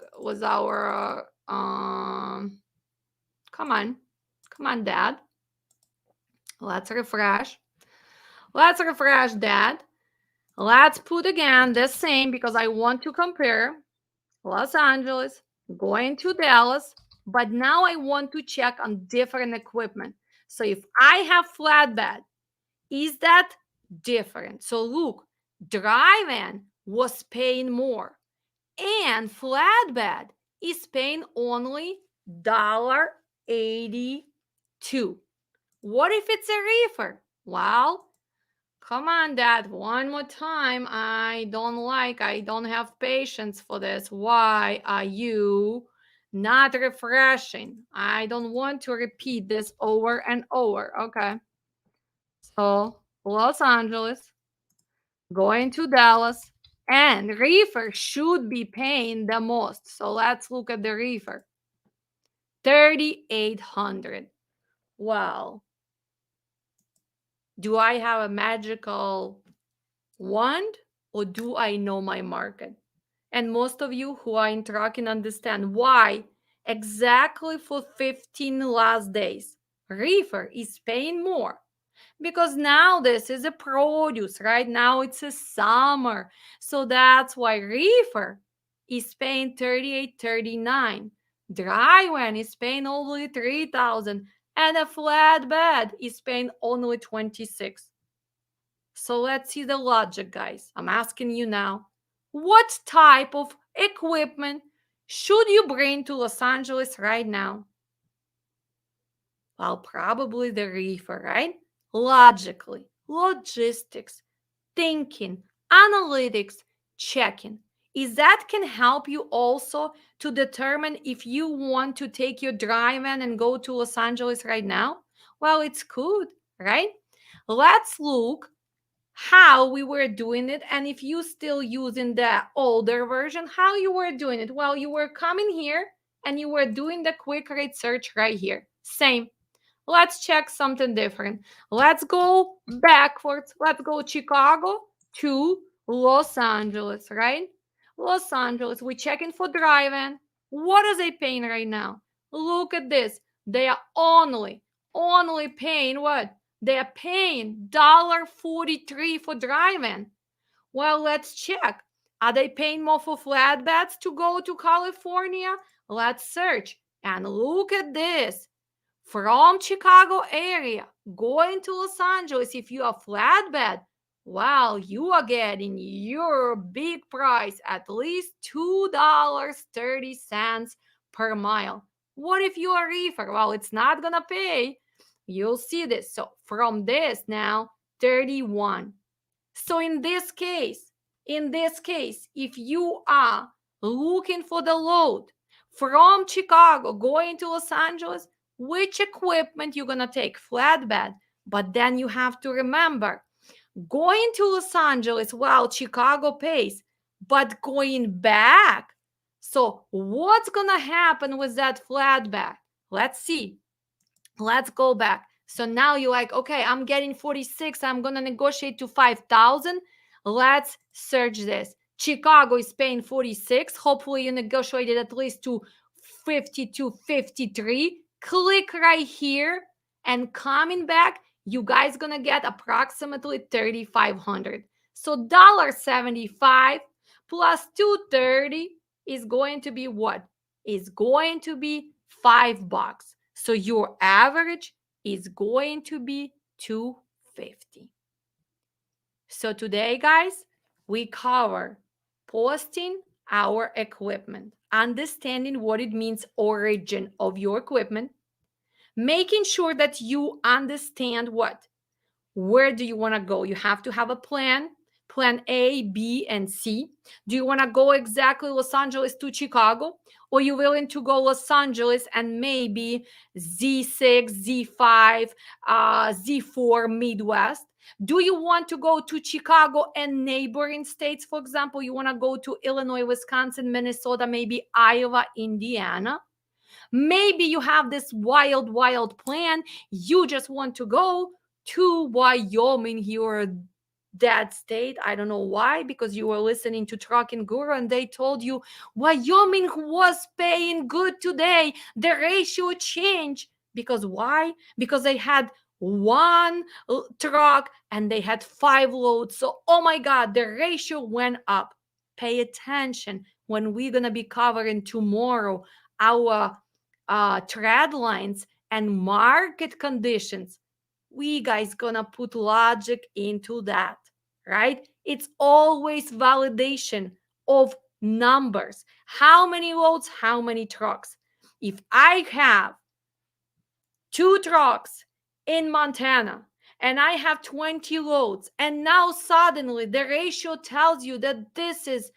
come on, Dad. Let's refresh. Let's refresh that. Let's put again the same because I want to compare Los Angeles going to Dallas, but now I want to check on different equipment. So if I have flatbed, is that different? So look, drive-in was paying more and flatbed is paying only $1.82. What if it's a reefer? Well, come on, Dad, one more time. I don't have patience for this. Why are you not refreshing? I don't want to repeat this over and over. Okay. So, Los Angeles, going to Dallas, and reefer should be paying the most. So, let's look at the reefer. 3,800. Well, do I have a magical wand or do I know my market? And most of you who are in trucking understand why exactly for 15 last days reefer is paying more. Because now this is a produce, right? Now it's a summer. So that's why reefer is paying 38.39. Dry van is paying only 3,000 and a flatbed is paying only 26. So let's see the logic, guys. I'm asking you now, what type of equipment should you bring to Los Angeles right now? Well, probably the reefer, right? Logically, logistics, thinking, analytics, checking. Is that can help you also to determine if you want to take your drive-in and go to Los Angeles right now? Well, it's good, right? Let's look how we were doing it, and if you still using the older version, how you were doing it. Well, you were coming here and you were doing the quick rate search right here. Same. Let's check something different. Let's go backwards. Let's go Chicago to Los Angeles, right? Los Angeles, we're checking for driving. What are they paying right now? Look at this. They are only paying what? They are paying $1.43 for driving. Well, let's check. Are they paying more for flatbeds to go to California? Let's search and look at this. From Chicago area Going to Los Angeles, if you are flatbed, well, you are getting your big price, at least $2.30 per mile. What if you are reefer? Well, it's not gonna pay. You'll see this. So from this now, 31. So in this case, if you are looking for the load from Chicago going to Los Angeles, which equipment you're gonna take? Flatbed. But then you have to remember, going to Los Angeles, well, Chicago pays, but going back. So what's gonna happen with that flatbed? Let's see. Let's go back. So now you're like, okay, I'm getting 46. I'm going to negotiate to 5,000. Let's search this. Chicago is paying 46. Hopefully you negotiated at least to 52, 53. Click right here and coming back, you guys going to get approximately 3,500. So $1.75 plus 230 is going to be what? Is going to be $5. So your average is going to be 250. So today, guys, we cover posting our equipment, understanding what it means, origin of your equipment, making sure that you understand what, where do you want to go? You have to have a plan A, B, and C. Do you want to go exactly Los Angeles to Chicago? Or you willing to go Los Angeles and maybe Z6, Z5, Z4 Midwest? Do you want to go to Chicago and neighboring states? For example, you want to go to Illinois, Wisconsin, Minnesota, maybe Iowa, Indiana? Maybe you have this wild plan. You just want to go to Wyoming, your dad state. I don't know why, because you were listening to Trucking Guru and they told you Wyoming was paying good today. The ratio changed. Because why? Because they had one truck and they had 5 loads. So, oh my God, the ratio went up. Pay attention when we're going to be covering tomorrow our trad lines and market conditions. We guys gonna put logic into that, right? It's always validation of numbers. How many loads, how many trucks? If I have 2 trucks in Montana and I have 20 loads, and now suddenly the ratio tells you that this is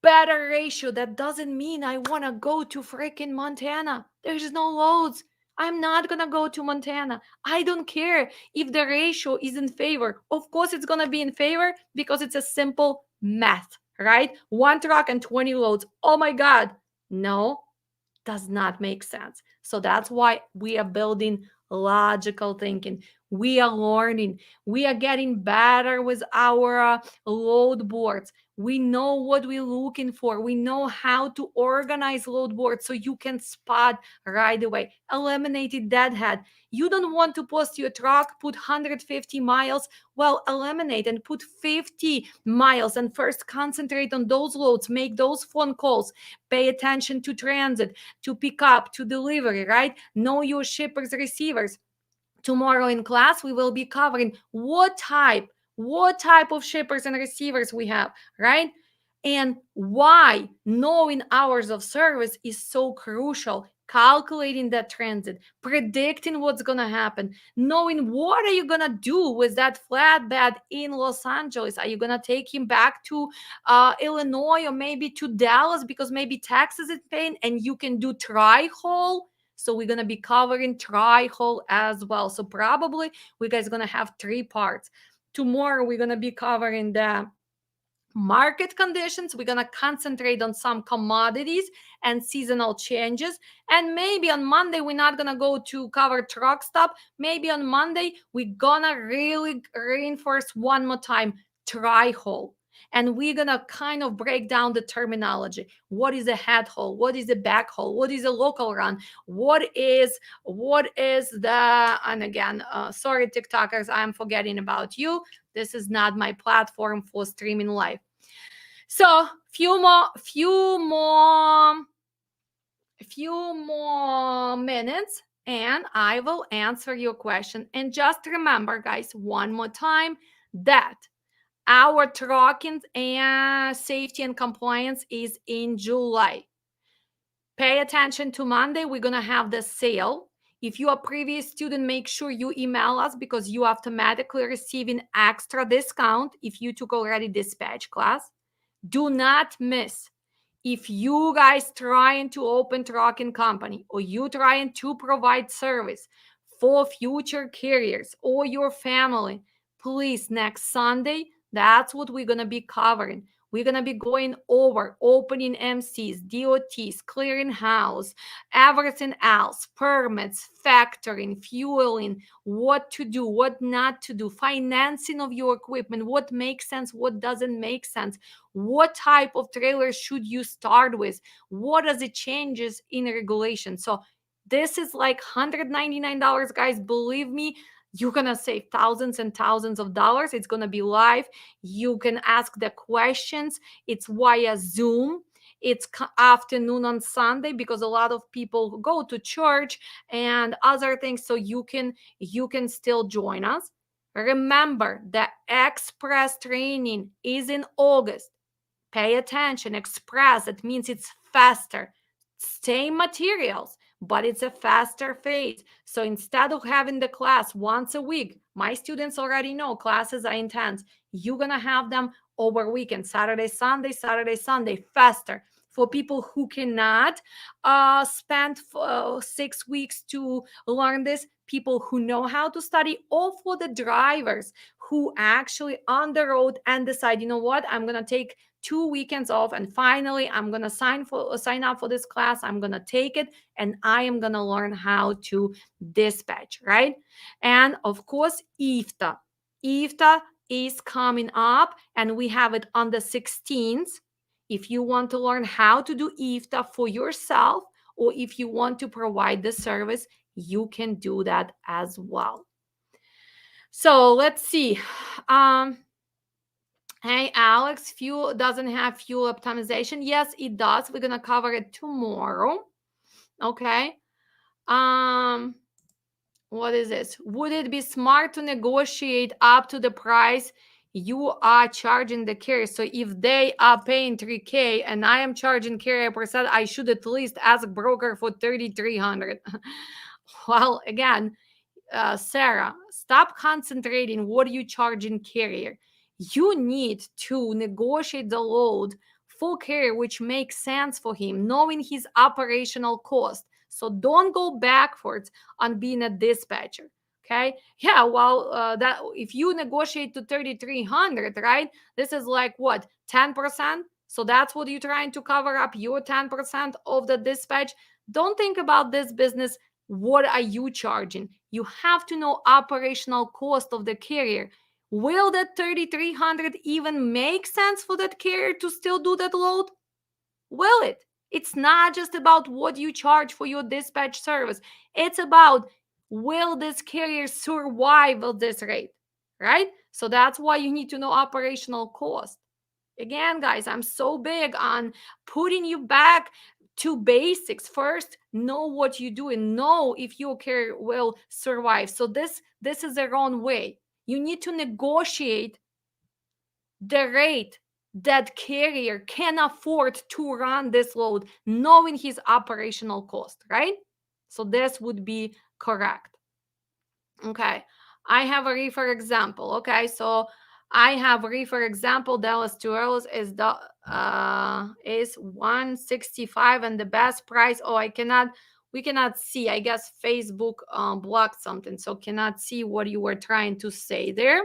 better ratio, that doesn't mean I want to go to freaking Montana. There's no loads. I'm not going to go to Montana. I don't care if the ratio is in favor. Of course, it's going to be in favor because it's a simple math, right? 1 truck and 20 loads. Oh my God. No, does not make sense. So that's why we are building logical thinking. We are learning. We are getting better with our load boards. We know what we're looking for. We know how to organize load boards so you can spot right away. Eliminated deadhead. You don't want to post your truck, put 150 miles. Well, eliminate and put 50 miles and first concentrate on those loads. Make those phone calls. Pay attention to transit, to pick up, to delivery, right? Know your shippers, receivers. Tomorrow in class, we will be covering what type of shippers and receivers we have, right? And why knowing hours of service is so crucial. Calculating that transit, predicting what's going to happen, knowing what are you going to do with that flatbed in Los Angeles. Are you going to take him back to Illinois or maybe to Dallas because maybe Texas is paying and you can do tri-haul? So we're going to be covering tri-haul as well. So probably we guys going to have 3 parts. Tomorrow we're going to be covering the market conditions. We're going to concentrate on some commodities and seasonal changes. And maybe on Monday, we're not going to go to cover truck stop. Maybe on Monday, we're going to really reinforce one more time tri-haul. And we're going to kind of break down the terminology. What is a head haul? What is a back haul? What is a local run? What is the, and again, sorry, TikTokers, I'm forgetting about you. This is not my platform for streaming live. So few more minutes and I will answer your question. And just remember, guys, one more time, that our trucking and safety and compliance is in July. Pay attention to Monday. We're going to have the sale. If you are a previous student, make sure you email us because you automatically receive an extra discount if you took already dispatch class. Do not miss. If you guys trying to open trucking company or you trying to provide service for future carriers or your family, please, next Sunday, that's what we're going to be covering. We're going to be going over opening MCs, DOTs, clearing house, everything else, permits, factoring, fueling, what to do, what not to do, financing of your equipment, what makes sense, what doesn't make sense, what type of trailer should you start with, what are the changes in regulation. So this is like $199, guys. Believe me, you're gonna save thousands and thousands of dollars. It's gonna be live. You can ask the questions. It's via Zoom. It's afternoon on Sunday because a lot of people go to church and other things, so you can still join us. Remember, the express training is in August. Pay attention. Express, it means it's faster. Same materials, but it's a faster phase. So instead of having the class once a week, my students already know classes are intense. You're going to have them over weekend, Saturday, Sunday, faster. For people who cannot spend 6 weeks to learn this, people who know how to study, or for the drivers who actually on the road and decide, you know what, I'm going to take 2 weekends off and finally I'm going to sign up for this class. I'm going to take it and I am going to learn how to dispatch, right? And of course, IFTA is coming up and we have it on the 16th. If you want to learn how to do IFTA for yourself, or if you want to provide the service, you can do that as well. So let's see. Hey, Alex, fuel doesn't have fuel optimization. Yes, it does. We're going to cover it tomorrow. Okay. What is this? Would it be smart to negotiate up to the price you are charging the carrier? So if they are paying $3,000 and I am charging carrier percent, I should at least ask broker for $3,300. Well, again, Sarah, stop concentrating what you charge in carrier. You need to negotiate the load for carrier which makes sense for him, knowing his operational cost. So don't go backwards on being a dispatcher. Okay. Yeah. Well, that if you negotiate to 3,300, right? This is like what, 10%? So that's what you're trying to cover up, your 10% of the dispatch. Don't think about this business. What are you charging? You have to know operational cost of the carrier. Will that 3,300 even make sense for that carrier to still do that load? Will it? It's not just about what you charge for your dispatch service. It's about, will this carrier survive at this rate, right? So that's why you need to know operational cost. Again, guys, I'm so big on putting you back to basics. First, know what you do and know if your carrier will survive. So this is the wrong way. You need to negotiate the rate that carrier can afford to run this load, knowing his operational cost, right? So this would be correct. Okay, I have a reefer example. Okay, so I have a reefer example. Dallas to Earls is 165 and the best price. Oh, we cannot see. I guess Facebook blocked something, so cannot see what you were trying to say there.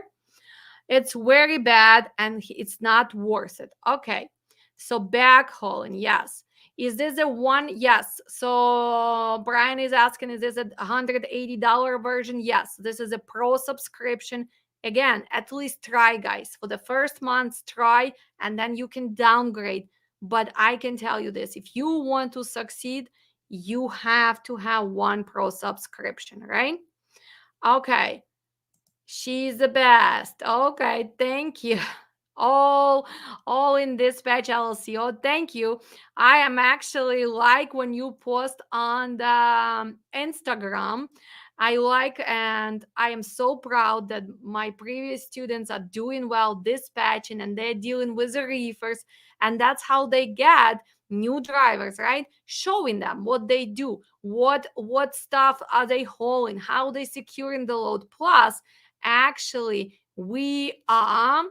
It's very bad and it's not worth it. Okay, so backhauling, yes. Is this a one? Yes. So Brian is asking, is this a $180 version? Yes. This is a pro subscription. Again, at least try, guys. For the first month, try, and then you can downgrade. But I can tell you this, if you want to succeed, you have to have one pro subscription, right? Okay. She's the best. Okay, thank you. all all in Dispatch LLC. Oh, thank you. I am actually like when you post on the Instagram. I like, and I am so proud that my previous students are doing well dispatching and they're dealing with the reefers, and that's how they get new drivers, right? Showing them what they do, what stuff are they hauling, how they securing the load. Plus, actually, we are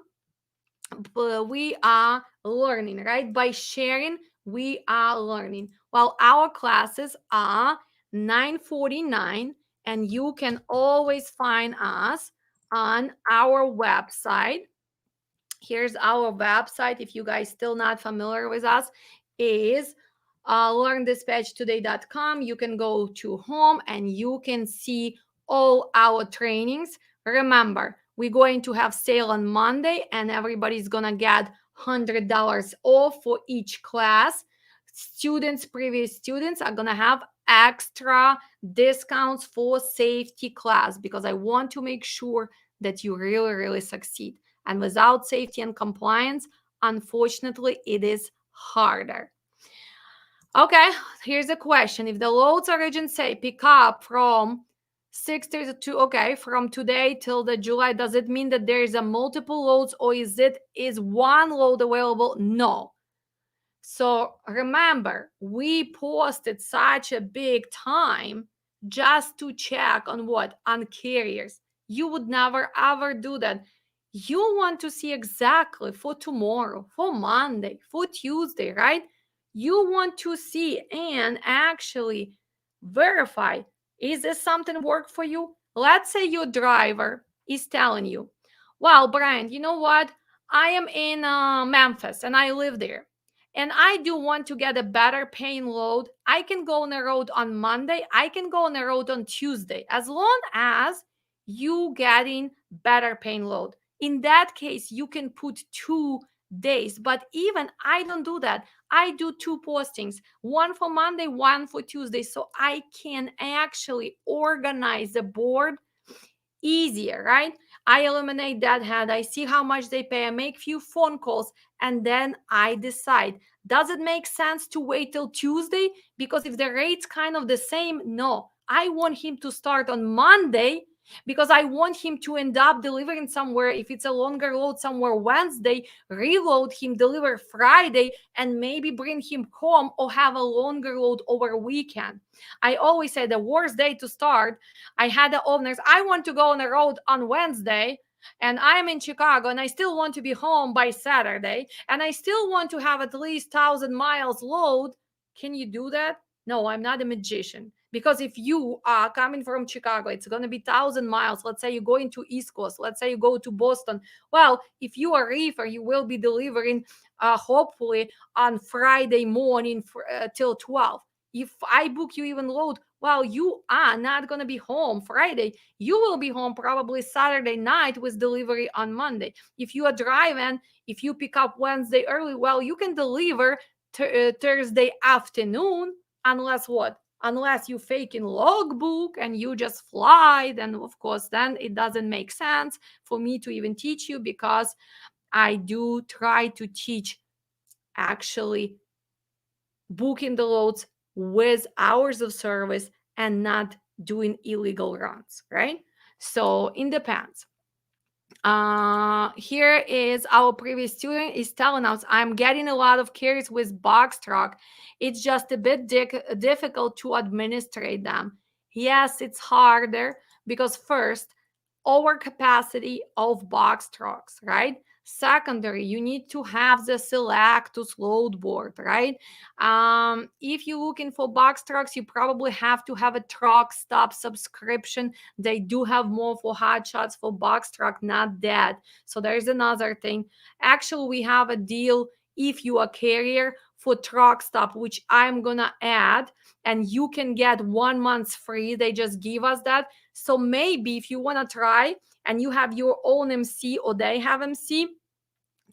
learning, right? By sharing, we are learning. Well, our classes are 9:49, and you can always find us on our website. Here's our website. If you guys still not familiar with us, is learndispatchtoday.com. You can go to home and you can see all our trainings. Remember, we're going to have sale on Monday, and everybody's gonna get $100 off for each class. Students, previous students, are gonna have extra discounts for safety class, because I want to make sure that you really, really succeed. And without safety and compliance, unfortunately, it is harder. Okay, here's a question. If the loads origin say pick up from 60 to okay, from today till the July, does it mean that there is a multiple loads, or is one load available? No. So remember, we posted such a big time just to check on what? On carriers. You would never ever do that. You want to see exactly for tomorrow, for Monday, for Tuesday, right? You want to see and actually verify, is this something work for you? Let's say your driver is telling you, well, Brian, you know what? I am in Memphis and I live there, and I do want to get a better paying load. I can go on the road on Monday. I can go on the road on Tuesday, as long as you getting better paying load. In that case, you can put 2 days. But even I don't do that. I do 2 postings, one for Monday, one for Tuesday. So I can actually organize the board easier, right? I eliminate that head. I see how much they pay. I make few phone calls, and then I decide. Does it make sense to wait till Tuesday? Because if the rate's kind of the same, no. I want him to start on Monday, because I want him to end up delivering somewhere. If it's a longer load, somewhere Wednesday, reload him, deliver Friday, and maybe bring him home, or have a longer load over a weekend. I always say the worst day to start. I had the owners, I want to go on the road on Wednesday, and I'm in Chicago, and I still want to be home by Saturday, and I still want to have at least 1,000 miles load. Can you do that? No, I'm not a magician. Because if you are coming from Chicago, it's going to be 1,000 miles. Let's say you're going to East Coast. Let's say you go to Boston. Well, if you are a reefer, you will be delivering hopefully on Friday morning till 12. If I book you even load, well, you are not going to be home Friday. You will be home probably Saturday night with delivery on Monday. If you are driving, if you pick up Wednesday early, well, you can deliver Thursday afternoon, unless what? Unless you fake in logbook and you just fly, then of course, then it doesn't make sense for me to even teach you, because I do try to teach actually booking the loads with hours of service and not doing illegal runs, right? So it depends. Here is our previous student is telling us, I'm getting a lot of carries with box truck. It's just a bit difficult to administrate them. Yes, it's harder because first, overcapacity of box trucks, right? Secondary, you need to have the Selectus load board, right? If you're looking for box trucks, you probably have to have a truck stop subscription. They do have more for hot shots for box truck, not that. So there's another thing. Actually, we have a deal if you are carrier for truck stop, which I'm gonna add, and you can get 1 month free. They just give us that. So maybe if you want to try and you have your own MC or they have MC,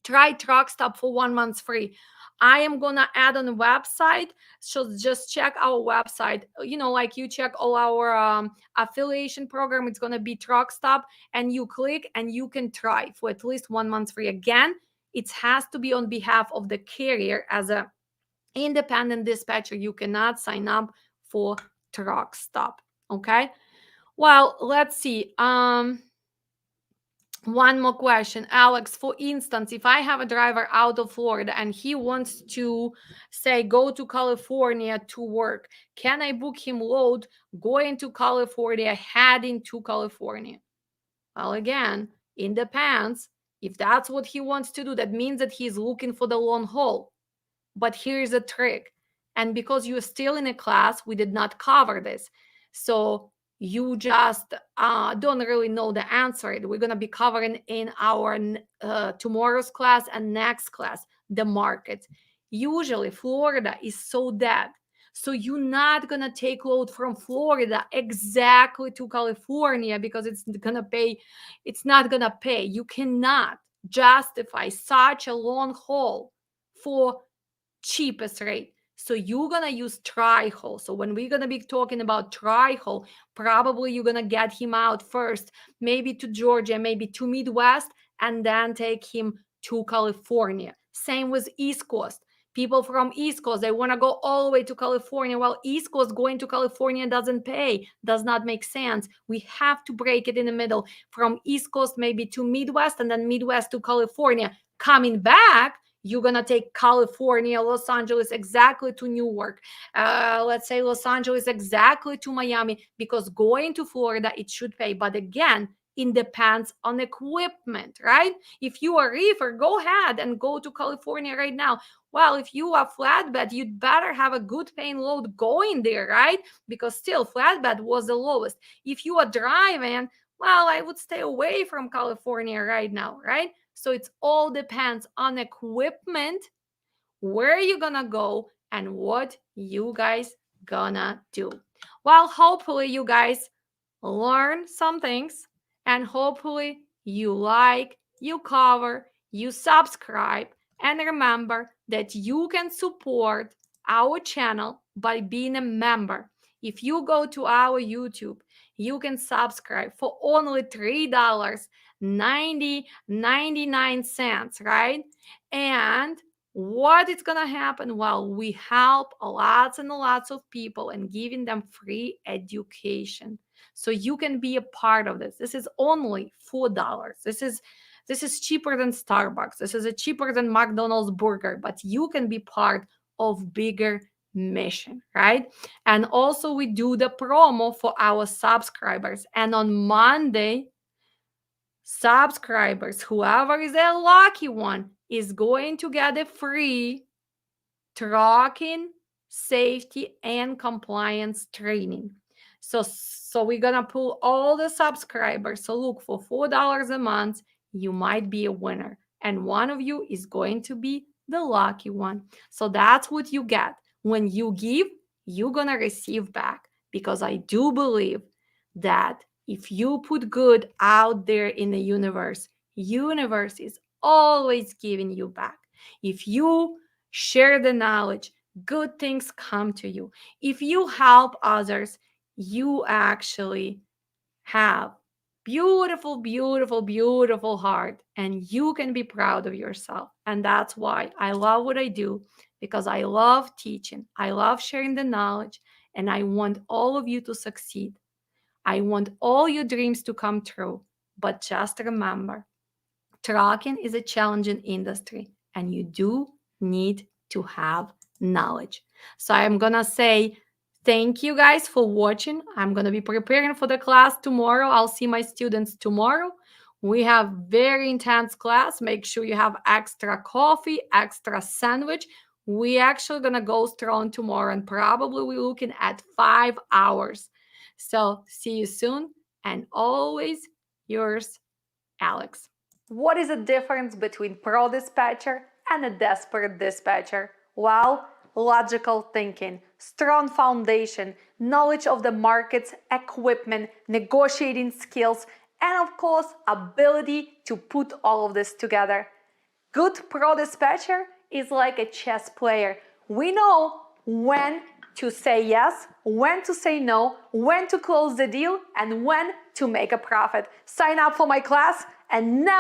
try truck stop for 1 month free. I am gonna add on the website, so just check our website. Like you check all our affiliation program, it's gonna be truck stop, and you click and you can try for at least 1 month free. Again, it has to be on behalf of the carrier. As a independent dispatcher, you cannot sign up for truck stop. Okay. Well, let's see. One more question, Alex. For instance, if I have a driver out of Florida and he wants to, say, go to California to work, can I book him load going to California, heading to California? Well, again, it depends. If that's what he wants to do, that means that he's looking for the long haul. But here's a trick. And because you're still in a class, we did not cover this. So you just don't really know the answer. We're going to be covering in our tomorrow's class and next class the market. Usually Florida is so dead. So you're not going to take load from Florida exactly to California because it's not going to pay. You cannot justify such a long haul for cheapest rate. So you're going to use tri-haul. So when we're going to be talking about tri-haul, probably you're going to get him out first, maybe to Georgia, maybe to Midwest, and then take him to California. Same with East Coast. People from East Coast, they want to go all the way to California. Well, East Coast going to California doesn't pay, does not make sense. We have to break it in the middle from East Coast maybe to Midwest, and then Midwest to California. Coming back, you're going to take California, Los Angeles exactly to Newark. Let's say Los Angeles exactly to Miami, because going to Florida, it should pay. But again, it depends on equipment, right? If you are reefer, go ahead and go to California right now. Well, if you are flatbed, you'd better have a good paying load going there, right? Because still flatbed was the lowest. If you are driving, well, I would stay away from California right now, right? So it all depends on equipment, where you're gonna go, and what you guys gonna do. Well, hopefully you guys learn some things, and hopefully you like, you cover, you subscribe, and remember that you can support our channel by being a member. If you go to our YouTube, you can subscribe for only $3.99, right? And what is gonna happen? Well, we help lots and lots of people and giving them free education. So you can be a part of this. This is only $4. This is cheaper than Starbucks. This is cheaper than McDonald's burger, but you can be part of bigger mission, right? And also we do the promo for our subscribers. And on Monday, subscribers, whoever is a lucky one, is going to get a free trucking safety and compliance training. So we're gonna pull all the subscribers. So look, for $4 a month, you might be a winner, and one of you is going to be the lucky one. So that's what you get. When you give, you're gonna receive back, because I do believe that if you put good out there in the universe is always giving you back. If you share the knowledge, good things come to you. If you help others, you actually have beautiful, beautiful, beautiful heart, and you can be proud of yourself. And that's why I love what I do, because I love teaching. I love sharing the knowledge, and I want all of you to succeed. I want all your dreams to come true. But just remember, trucking is a challenging industry, and you do need to have knowledge. So I'm gonna say thank you guys for watching. I'm gonna be preparing for the class tomorrow. I'll see my students tomorrow. We have very intense class. Make sure you have extra coffee, extra sandwich. We actually gonna go strong tomorrow, and probably we're looking at 5 hours. So see you soon, and always yours, Alex. What is the difference between pro dispatcher and a desperate dispatcher? Well, logical thinking, strong foundation, knowledge of the markets, equipment, negotiating skills, and of course, ability to put all of this together. Good pro dispatcher is like a chess player. We know when to say yes, when to say no, when to close the deal, and when to make a profit. Sign up for my class and now